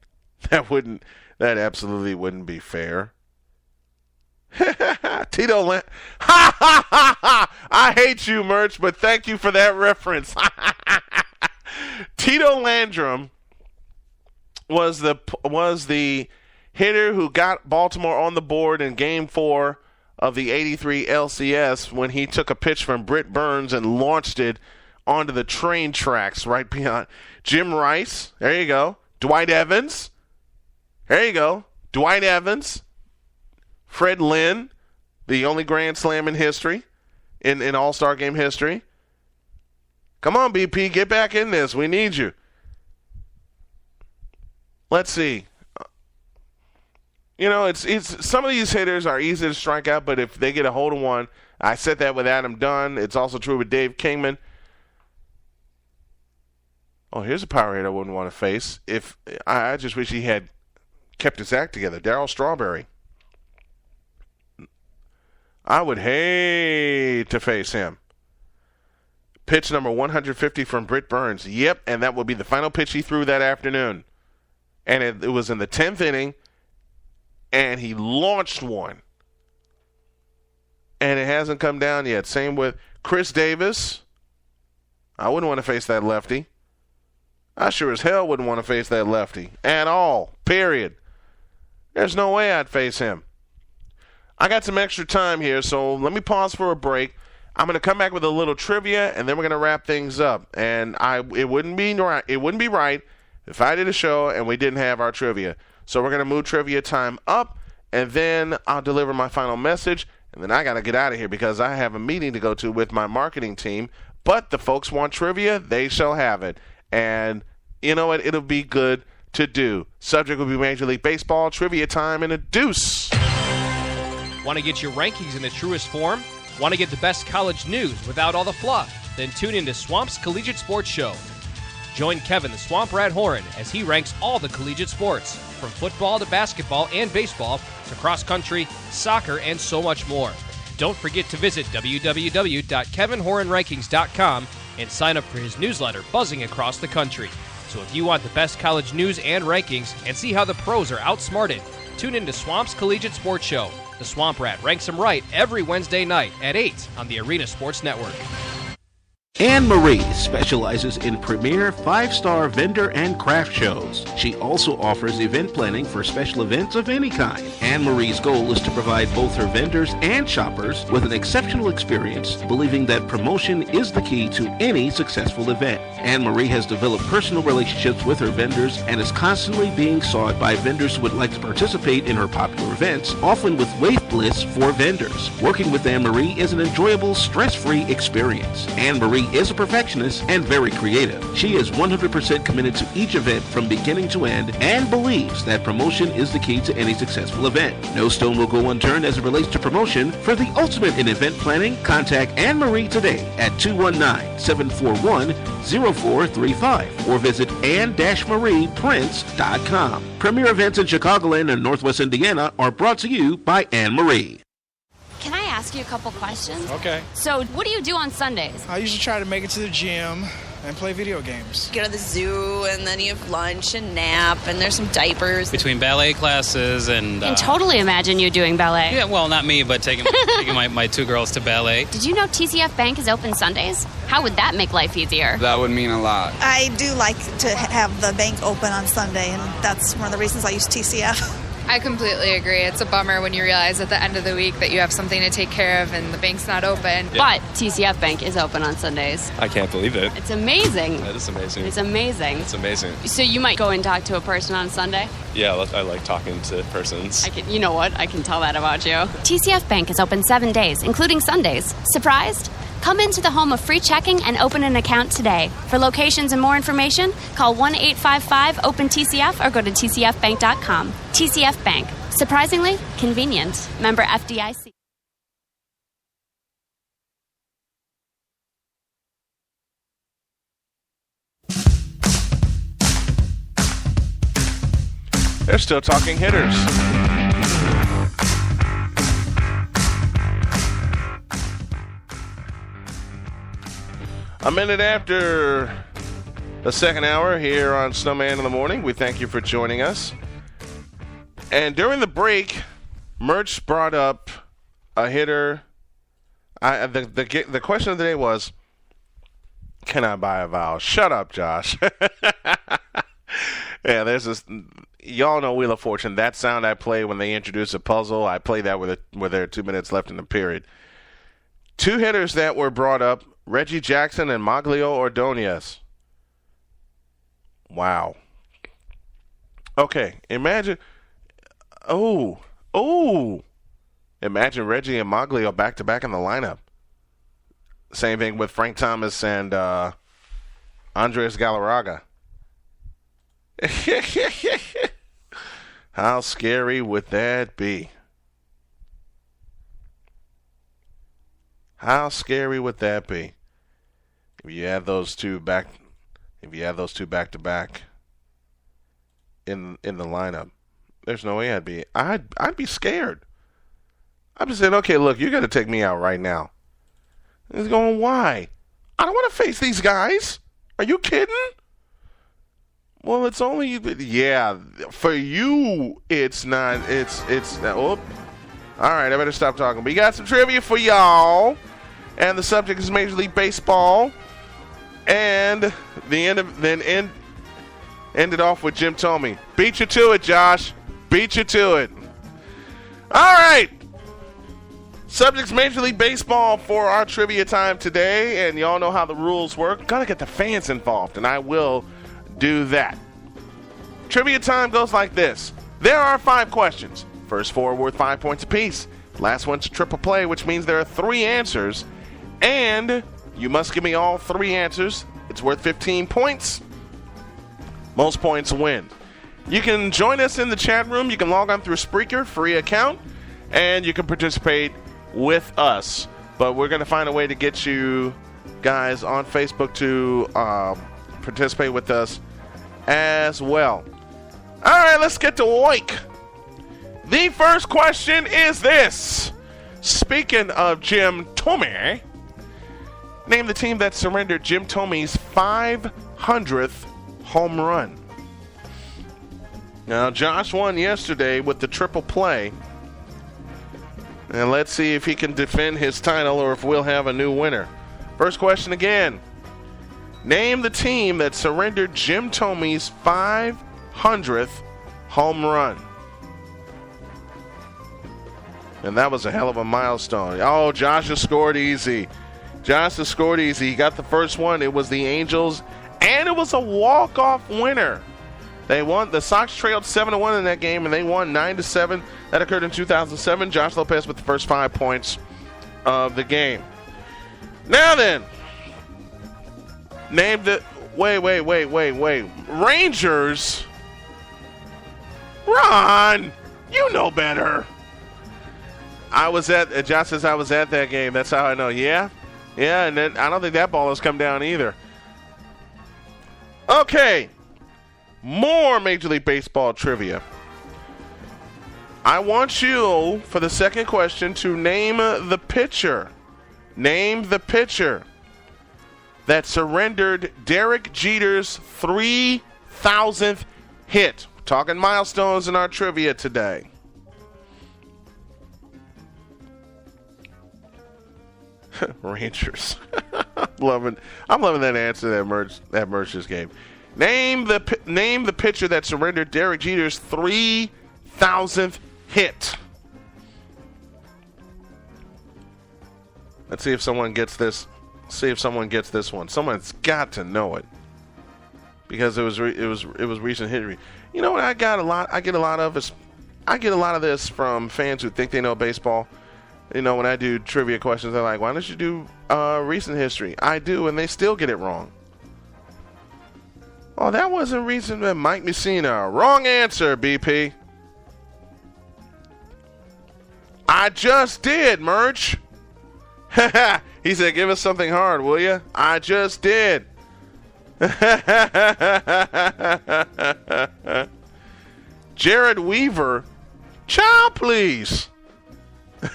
That absolutely wouldn't be fair. Tito Land. I hate you, Merch, but thank you for that reference. Tito Landrum was the hitter who got Baltimore on the board in Game 4 of the 83 LCS when he took a pitch from Britt Burns and launched it onto the train tracks right beyond. Jim Rice, there you go. Dwight Evans, there you go. Dwight Evans. Fred Lynn, the only Grand Slam in history, in All-Star Game history. Come on, BP, get back in this. We need you. Let's see. It's some of these hitters are easy to strike out, but if they get a hold of one, I said that with Adam Dunn. It's also true with Dave Kingman. Oh, here's a power hitter I wouldn't want to face. I just wish he had kept his act together. Darryl Strawberry. I would hate to face him. Pitch number 150 from Britt Burns. Yep, and that will be the final pitch he threw that afternoon. And it was in the 10th inning, and he launched one. And it hasn't come down yet. Same with Chris Davis. I wouldn't want to face that lefty. I sure as hell wouldn't want to face that lefty at all, period. There's no way I'd face him. I got some extra time here, so let me pause for a break. I'm going to come back with a little trivia, and then we're going to wrap things up. And it wouldn't be right if I did a show and we didn't have our trivia. So we're going to move trivia time up, and then I'll deliver my final message, and then I got to get out of here because I have a meeting to go to with my marketing team. But the folks want trivia, they shall have it. And you know what? It'll be good to do. Subject will be Major League Baseball, trivia time, and a deuce. Want to get your rankings in the truest form? Want to get the best college news without all the fluff? Then tune in to Swamp's Collegiate Sports Show. Join Kevin the Swamp Rat Horan as he ranks all the collegiate sports, from football to basketball and baseball to cross country, soccer, and so much more. Don't forget to visit www.kevinhoranrankings.com and sign up for his newsletter buzzing across the country. So if you want the best college news and rankings and see how the pros are outsmarted, tune in to Swamp's Collegiate Sports Show. The Swamp Rat ranks them right every Wednesday night at 8 on the Arena Sports Network. Anne-Marie specializes in premier 5-star vendor and craft shows. She also offers event planning for special events of any kind. Anne-Marie's goal is to provide both her vendors and shoppers with an exceptional experience, believing that promotion is the key to any successful event. Anne-Marie has developed personal relationships with her vendors and is constantly being sought by vendors who would like to participate in her popular events, often with wait lists for vendors. Working with Anne-Marie is an enjoyable, stress-free experience. Anne-Marie is a perfectionist and very creative. She is 100% committed to each event from beginning to end and believes that promotion is the key to any successful event. No stone will go unturned as it relates to promotion. For the ultimate in event planning, contact Anne-Marie today at 219-741-0435 or visit anne-marieprince.com. Premier events in Chicagoland and Northwest Indiana are brought to you by Anne-Marie. Can I ask you a couple questions? Okay. So, what do you do on Sundays? I usually try to make it to the gym and play video games. Go to the zoo, and then you have lunch and nap, and there's some diapers. Between ballet classes and... I can totally imagine you doing ballet. Yeah, well, not me, but taking my two girls to ballet. Did you know TCF Bank is open Sundays? How would that make life easier? That would mean a lot. I do like to have the bank open on Sunday, and that's one of the reasons I use TCF. I completely agree. It's a bummer when you realize at the end of the week that you have something to take care of and the bank's not open. But TCF Bank is open on Sundays. I can't believe it. It's amazing. That is amazing. It's amazing. It's amazing. So you might go and talk to a person on Sunday? Yeah, I like talking to persons. You know what? I can tell that about you. TCF Bank is open 7 days, including Sundays. Surprised? Come into the home of free checking and open an account today. For locations and more information, call 1-855-OPEN-TCF or go to tcfbank.com. TCF Bank. Surprisingly convenient. Member FDIC. They're still talking hitters. A minute after the second hour here on Snowman in the Morning, we thank you for joining us. And during the break, Merch brought up a hitter. The question of the day was, can I buy a vowel? Shut up, Josh. Yeah, there's this. Y'all know Wheel of Fortune. That sound I play when they introduce a puzzle, I play that with there are 2 minutes left in the period. Two hitters that were brought up, Reggie Jackson and Maglio Ordonez. Wow. Okay, imagine. Imagine Reggie and Maglio back-to-back in the lineup. Same thing with Frank Thomas and Andres Galarraga. How scary would that be? How scary would that be? If you have those two back to back in the lineup, there's no way I'd be scared. I'd be saying, okay, look, you got to take me out right now. He's going, why? I don't want to face these guys. Are you kidding? Well, it's only, yeah, for you, it's not, all right, I better stop talking. We got some trivia for y'all, and the subject is Major League Baseball, and ended off with Jim Thome. Beat you to it, Josh. Beat you to it. All right. Subject's Major League Baseball for our trivia time today, and y'all know how the rules work. Gotta get the fans involved, and I will do that. Trivia time goes like this. There are 5 questions. First 4 are worth 5 points apiece. Last one's a triple play, which means there are 3 answers, and you must give me all 3 answers. It's worth 15 points. Most points win. You can join us in the chat room. You can log on through Spreaker, free account, and you can participate with us. But we're going to find a way to get you guys on Facebook to participate with us as well. All right, let's get to work. The first question is this. Speaking of Jim Thome, name the team that surrendered Jim Thome's 500th home run. Now, Josh won yesterday with the triple play. And let's see if he can defend his title or if we'll have a new winner. First question again. Name the team that surrendered Jim Thome's 500th home run. And that was a hell of a milestone. Oh, Josh has scored easy. Josh has scored easy. He got the first one. It was the Angels, and it was a walk-off winner. They won. The Sox trailed 7-1 in that game, and they won 9-7. That occurred in 2007. Josh Lopez with the first 5 points of the game. Now then, name the wait. Rangers. Ron, you know better. Josh says I was at that game. That's how I know. Yeah, and then I don't think that ball has come down either. Okay. More Major League Baseball trivia. I want you, for the second question, to name the pitcher. Name the pitcher that surrendered Derek Jeter's 3,000th hit. We're talking milestones in our trivia today. Rangers. I'm loving that answer that Merch just gave. Name the pitcher that surrendered Derek Jeter's 3,000th 3,000th hit. Let's see if someone gets this. See if someone gets this one. Someone's got to know it because it was recent history. You know what? I get a lot of this from fans who think they know baseball. You know, when I do trivia questions, they're like, "Why don't you do recent history?" I do, and they still get it wrong. Oh, that wasn't recent. Mike Messina. Wrong answer, BP. I just did, Merch. He said, give us something hard, will you? I just did. Jared Weaver. Child, please. You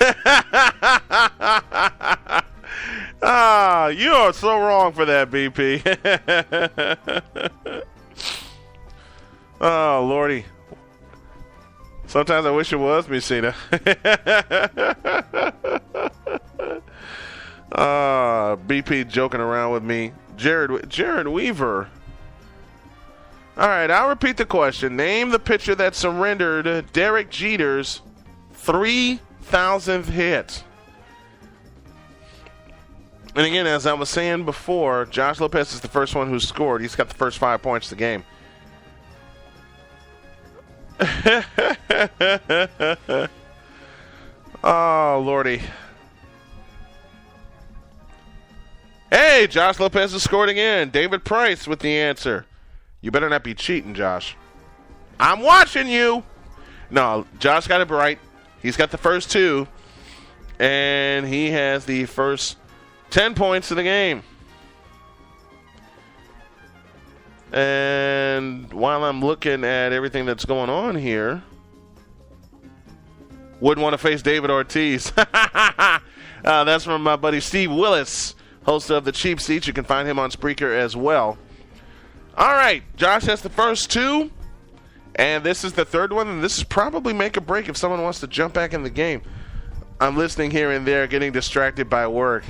are so wrong for that, BP. Oh, Lordy. Sometimes I wish it was Messina. BP joking around with me. Jared Weaver. All right, I'll repeat the question. Name the pitcher that surrendered Derek Jeter's 3,000th hit. And again, as I was saying before, Josh Lopez is the first one who scored. He's got the first 5 points of the game. Oh, Lordy. Hey, Josh Lopez has scored again. David Price with the answer. You better not be cheating, Josh. I'm watching you. No, Josh got it right. He's got the first 2. And he has the first 10 points of the game. And while I'm looking at everything that's going on here, wouldn't want to face David Ortiz. That's from my buddy Steve Willis, host of The Cheap Seats. You can find him on Spreaker as well. All right, Josh has the first 2, and this is the third one, and this is probably make or break if someone wants to jump back in the game. I'm listening here and there, getting distracted by work.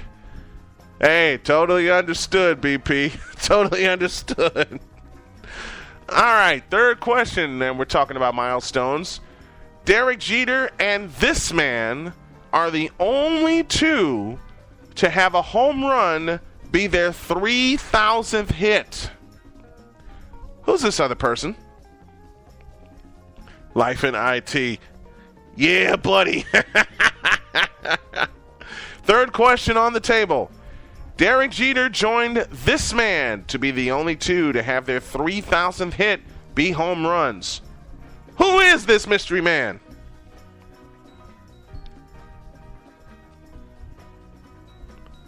Hey, totally understood, BP. Totally understood. All right, third question, and we're talking about milestones. Derek Jeter and this man are the only 2 to have a home run be their 3,000th hit. Who's this other person? Life in IT. Yeah, buddy. Third question on the table. Derek Jeter joined this man to be the only 2 to have their 3,000th hit be home runs. Who is this mystery man?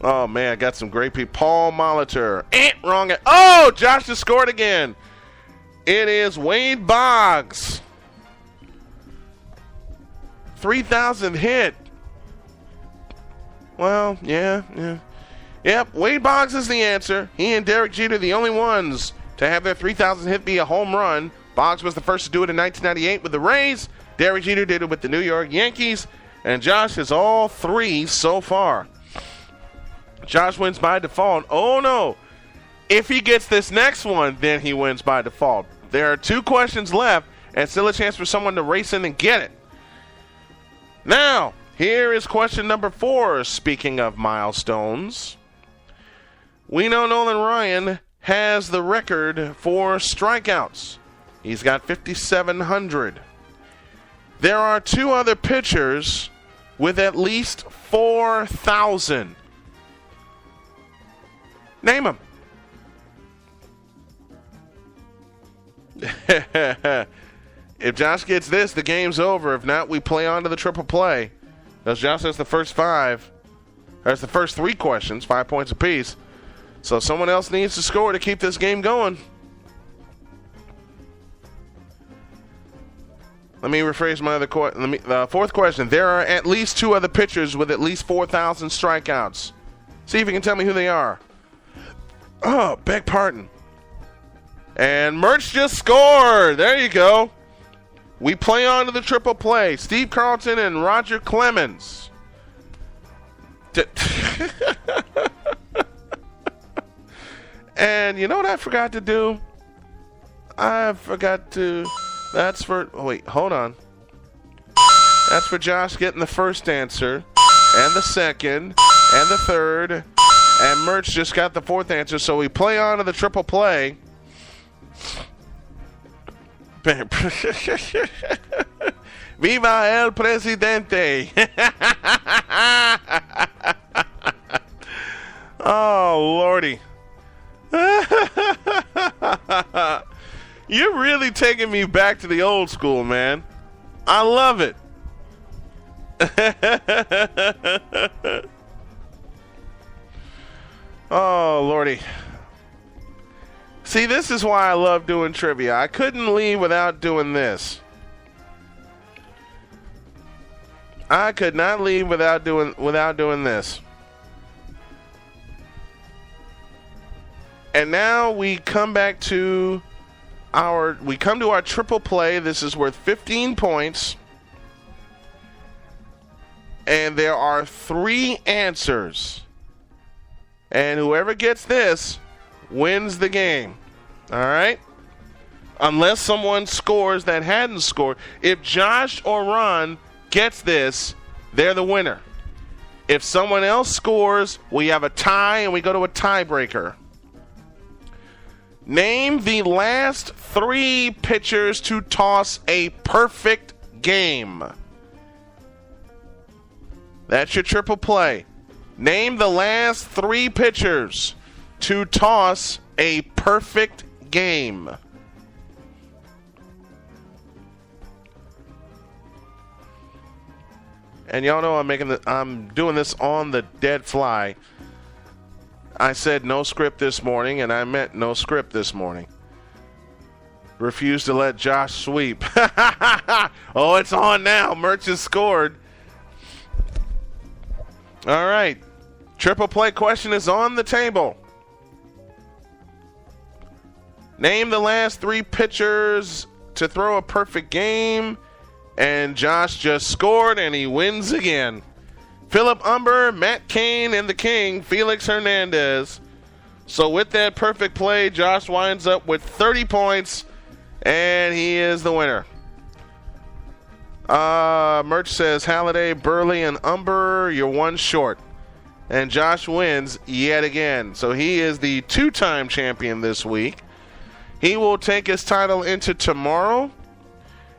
Oh, man, I got some great people. Paul Molitor. Wrong. Oh, Josh has scored again. It is Wade Boggs. 3,000th hit. Well, yeah. Yep, Wade Boggs is the answer. He and Derek Jeter the only ones to have their 3,000th hit be a home run. Boggs was the first to do it in 1998 with the Rays. Derek Jeter did it with the New York Yankees. And Josh has all 3 so far. Josh wins by default. Oh, no. If he gets this next one, then he wins by default. There are 2 questions left and still a chance for someone to race in and get it. Now, here is question number 4. Speaking of milestones, we know Nolan Ryan has the record for strikeouts. He's got 5,700. There are 2 other pitchers with at least 4,000. Name them. If Josh gets this, the game's over. If not, we play on to the triple play. As Josh has the first 5. There's the first 3 questions, 5 points apiece. So someone else needs to score to keep this game going. Let me rephrase my other question. The fourth question. There are at least 2 other pitchers with at least 4,000 strikeouts. See if you can tell me who they are. Oh, beg pardon. And Merch just scored. There you go. We play on to the triple play. Steve Carlton and Roger Clemens. And you know what I forgot to do? That's for... Oh, wait, hold on. That's for Josh getting the first answer, and the second, and the third, and Merch just got the fourth answer, so we play on to the triple play. Viva el presidente! Oh, Lordy. You're really taking me back to the old school, man. I love it. Oh, Lordy. See, this is why I love doing trivia. I couldn't leave without doing this. I could not leave without doing this. And now we come back to our triple play. This is worth 15 points. And there are 3 answers. And whoever gets this wins the game. All right? Unless someone scores that hadn't scored. If Josh or Ron gets this, they're the winner. If someone else scores, we have a tie and we go to a tiebreaker. Name the last 3 pitchers to toss a perfect game. That's your triple play. Name the last 3 pitchers to toss a perfect game. And y'all know I'm doing this on the dead fly. I said no script this morning, and I meant no script this morning. Refused to let Josh sweep. Oh, it's on now. Merch has scored. All right. Triple play question is on the table. Name the last 3 pitchers to throw a perfect game. And Josh just scored, and he wins again. Philip Umber, Matt Cain, and the King, Felix Hernandez. So with that perfect play, Josh winds up with 30 points, and he is the winner. Merch says Halliday, Burley, and Umber, you're 1 short. And Josh wins yet again. So he is the 2-time champion this week. He will take his title into tomorrow.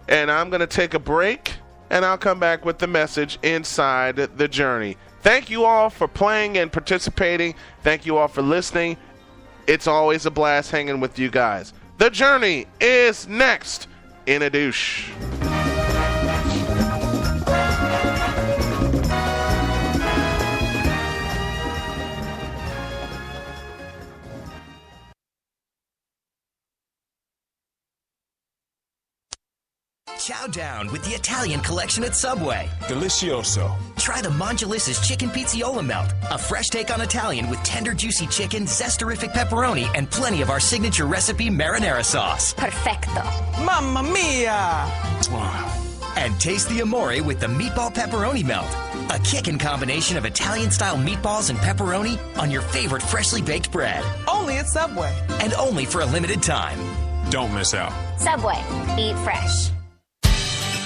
And I'm going to take a break, and I'll come back with the message inside the journey. Thank you all for playing and participating. Thank you all for listening. It's always a blast hanging with you guys. The journey is next in a douche. Chow down with the Italian collection at Subway. Delicioso. Try the Mongelis's Chicken Pizzaiola Melt, a fresh take on Italian with tender, juicy chicken, zesterific pepperoni, and plenty of our signature recipe marinara sauce. Perfecto. Mamma mia! And taste the amore with the Meatball Pepperoni Melt, a kickin' combination of Italian-style meatballs and pepperoni on your favorite freshly baked bread. Only at Subway. And only for a limited time. Don't miss out. Subway. Eat fresh.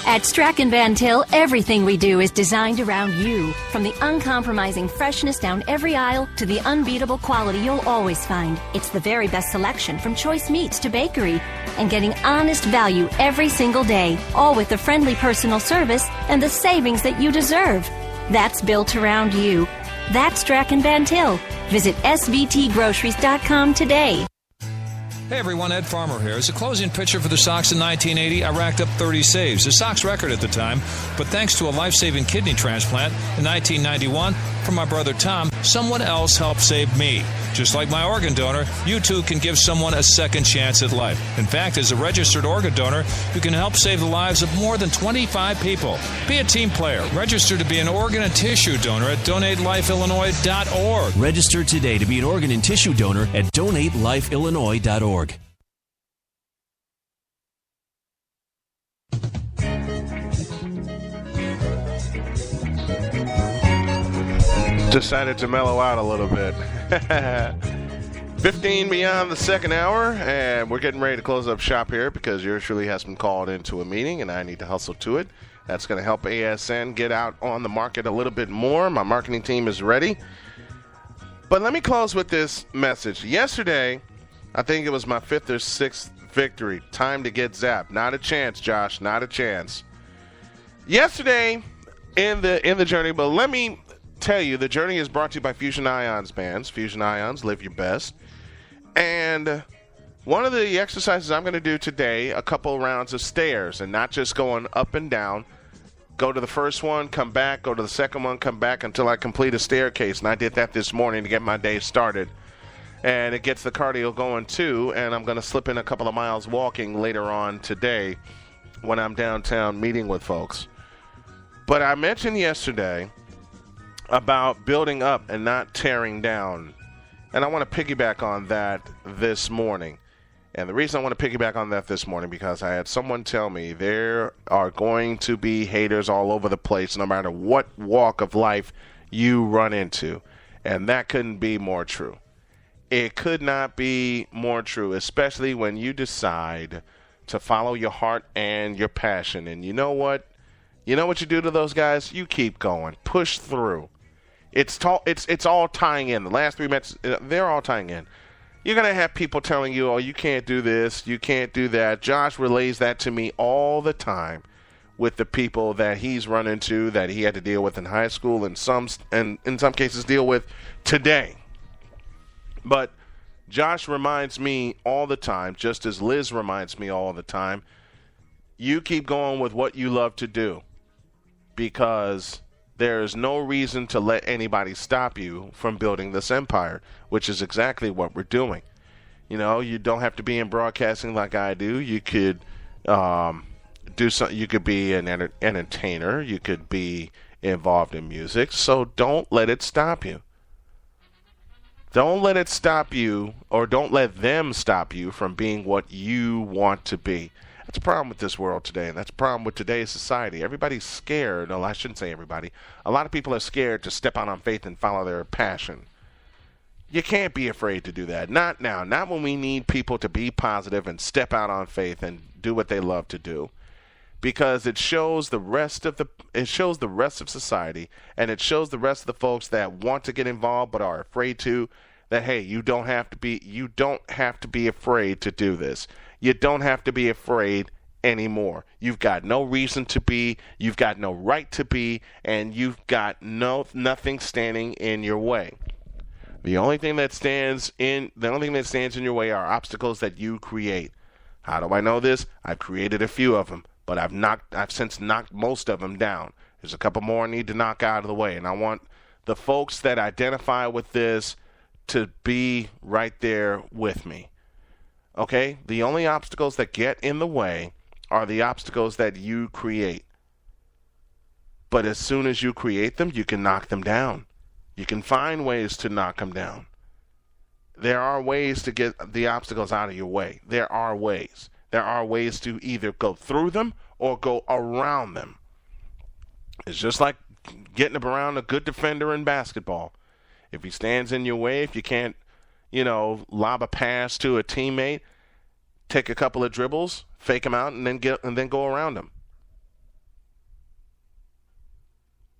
At Strachan Van Til, everything we do is designed around you. From the uncompromising freshness down every aisle to the unbeatable quality you'll always find. It's the very best selection from choice meats to bakery. And getting honest value every single day. All with the friendly personal service and the savings that you deserve. That's built around you. That's Strachan Van Til. Visit svtgroceries.com today. Hey everyone, Ed Farmer here. As a closing pitcher for the Sox in 1980, I racked up 30 saves, a Sox record at the time. But thanks to a life-saving kidney transplant in 1991 from my brother Tom, someone else helped save me. Just like my organ donor, you too can give someone a second chance at life. In fact, as a registered organ donor, you can help save the lives of more than 25 people. Be a team player. Register to be an organ and tissue donor at DonateLifeIllinois.org. Register today to be an organ and tissue donor at DonateLifeIllinois.org. Decided to mellow out a little bit. 15 beyond the second hour, and we're getting ready to close up shop here because yours truly has been called into a meeting, and I need to hustle to it. That's going to help ASN get out on the market a little bit more. My marketing team is ready. But let me close with this message. Yesterday, I think it was my 5th or 6th victory. Time to get zapped. Not a chance, Josh. Not a chance. Yesterday in the journey, but let me tell you, the journey is brought to you by Fusion Ions bands. Fusion Ions, live your best. And one of the exercises I'm going to do today, a couple rounds of stairs, and not just going up and down. Go to the first one, come back, go to the second one, come back until I complete a staircase. And I did that this morning to get my day started. And it gets the cardio going too, and I'm going to slip in a couple of miles walking later on today when I'm downtown meeting with folks. But I mentioned yesterday about building up and not tearing down. And I want to piggyback on that this morning. And the reason I want to piggyback on that this morning because I had someone tell me there are going to be haters all over the place no matter what walk of life you run into. And that couldn't be more true. It could not be more true, especially when you decide to follow your heart and your passion. And you know what? You know what you do to those guys? You keep going. Push through. It's all tying in. The last 3 minutes, they're all tying in. You're going to have people telling you, oh, you can't do this, you can't do that. Josh relays that to me all the time with the people that he's run into, that he had to deal with in high school, and in some cases deal with today. But Josh reminds me all the time, just as Liz reminds me all the time, you keep going with what you love to do because there is no reason to let anybody stop you from building this empire, which is exactly what we're doing. You know, you don't have to be in broadcasting like I do. You could do something. You could be an entertainer. You could be involved in music. So don't let it stop you. Don't let it stop you, or don't let them stop you from being what you want to be. That's a problem with this world today, and that's a problem with today's society. Everybody's scared. No, I shouldn't say everybody. A lot of people are scared to step out on faith and follow their passion. You can't be afraid to do that. Not now. Not when we need people to be positive and step out on faith and do what they love to do. Because it shows the rest of society, and it shows the rest of the folks that want to get involved but are afraid to, that hey, you don't have to be afraid to do this. You don't have to be afraid anymore. You've got no reason to be, you've got no right to be, and you've got nothing standing in your way. The only thing that stands in your way are obstacles that you create. How do I know this? I've created a few of them, but I've since knocked most of them down. There's a couple more I need to knock out of the way, and I want the folks that identify with this to be right there with me. Okay? The only obstacles that get in the way are the obstacles that you create. But as soon as you create them, you can knock them down. You can find ways to knock them down. There are ways to get the obstacles out of your way. There are ways. There are ways to either go through them or go around them. It's just like getting up around a good defender in basketball. If he stands in your way, if you can't, lob a pass to a teammate, take a couple of dribbles, fake him out, and then go around him.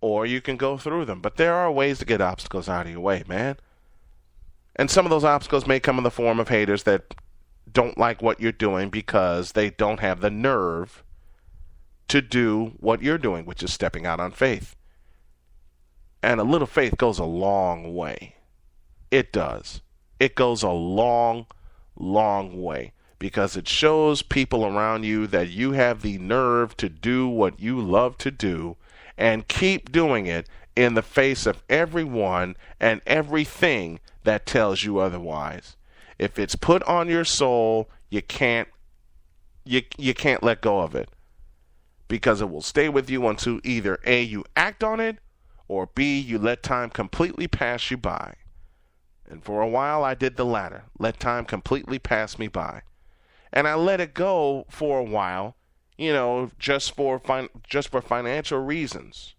Or you can go through them. But there are ways to get obstacles out of your way, man. And some of those obstacles may come in the form of haters that don't like what you're doing because they don't have the nerve to do what you're doing, which is stepping out on faith. And a little faith goes a long way. It does. It goes a long, long way because it shows people around you that you have the nerve to do what you love to do and keep doing it in the face of everyone and everything that tells you otherwise. If it's put on your soul, you can't let go of it because it will stay with you until either A, you act on it, or B, you let time completely pass you by. And for a while, I did the latter. Let time completely pass me by. And I let it go for a while, just for financial reasons.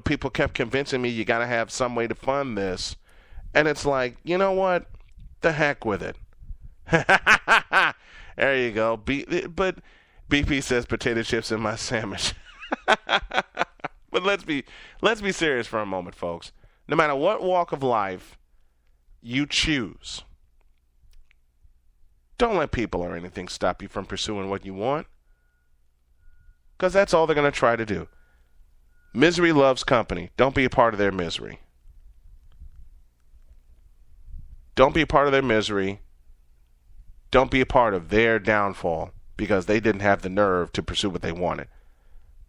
People kept convincing me you got to have some way to fund this. And it's like, you know what? The heck with it. There you go. But BP says potato chips in my sandwich. But let's be serious for a moment, folks. No matter what walk of life you choose, don't let people or anything stop you from pursuing what you want, because that's all they're going to try to do. Misery loves company. Don't be a part of their misery. Don't be a part of their misery. Don't be a part of their downfall because they didn't have the nerve to pursue what they wanted.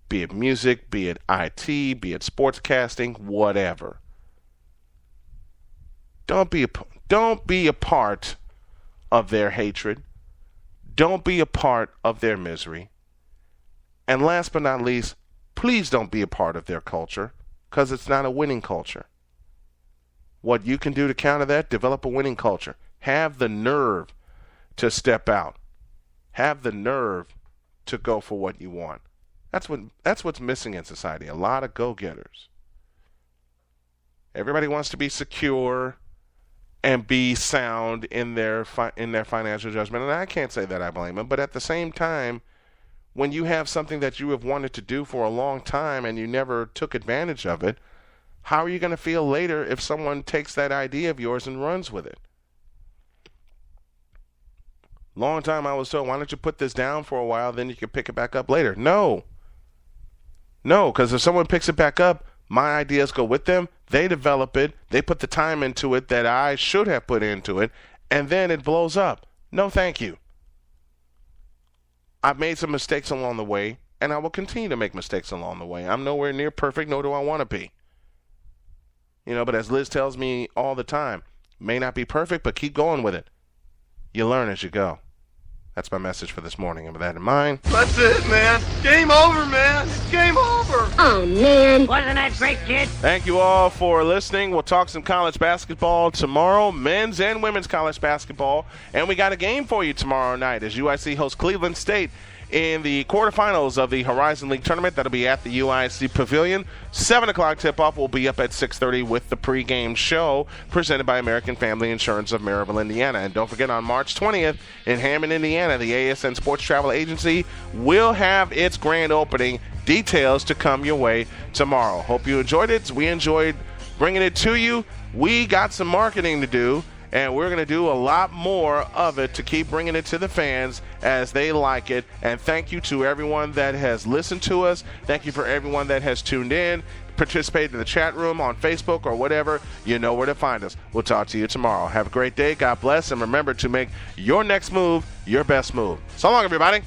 Be it music, be it IT, be it sportscasting, whatever. Don't be a part of their hatred. Don't be a part of their misery. And last but not least, please don't be a part of their culture, because it's not a winning culture. What you can do to counter that, develop a winning culture. Have the nerve to step out. Have the nerve to go for what you want. That's what's missing in society. A lot of go-getters. Everybody wants to be secure and be sound in their financial judgment, and I can't say that I blame them. But at the same time, when you have something that you have wanted to do for a long time and you never took advantage of it, how are you going to feel later if someone takes that idea of yours and runs with it? Long time I was told, why don't you put this down for a while, then you can pick it back up later. No, because if someone picks it back up, my ideas go with them, they develop it, they put the time into it that I should have put into it, and then it blows up. No, thank you. I've made some mistakes along the way, and I will continue to make mistakes along the way. I'm nowhere near perfect, nor do I want to be. But as Liz tells me all the time, may not be perfect, but keep going with it. You learn as you go. That's my message for this morning, and with that in mind... That's it, man. Game over, man. It's game over. Oh, man. Wasn't that great, kid? Thank you all for listening. We'll talk some college basketball tomorrow, men's and women's college basketball. And we got a game for you tomorrow night as UIC hosts Cleveland State in the quarterfinals of the Horizon League tournament. That'll be at the UIC Pavilion. 7 o'clock tip-off will be up at 6:30 with the pregame show presented by American Family Insurance of Maryville, Indiana. And don't forget, on March 20th in Hammond, Indiana, the ASN Sports Travel Agency will have its grand opening. Details to come your way tomorrow. Hope you enjoyed it. We enjoyed bringing it to you. We got some marketing to do, and we're going to do a lot more of it to keep bringing it to the fans as they like it. And thank you to everyone that has listened to us. Thank you for everyone that has tuned in, participated in the chat room on Facebook or whatever. You know where to find us. We'll talk to you tomorrow. Have a great day. God bless. And remember to make your next move your best move. So long, everybody.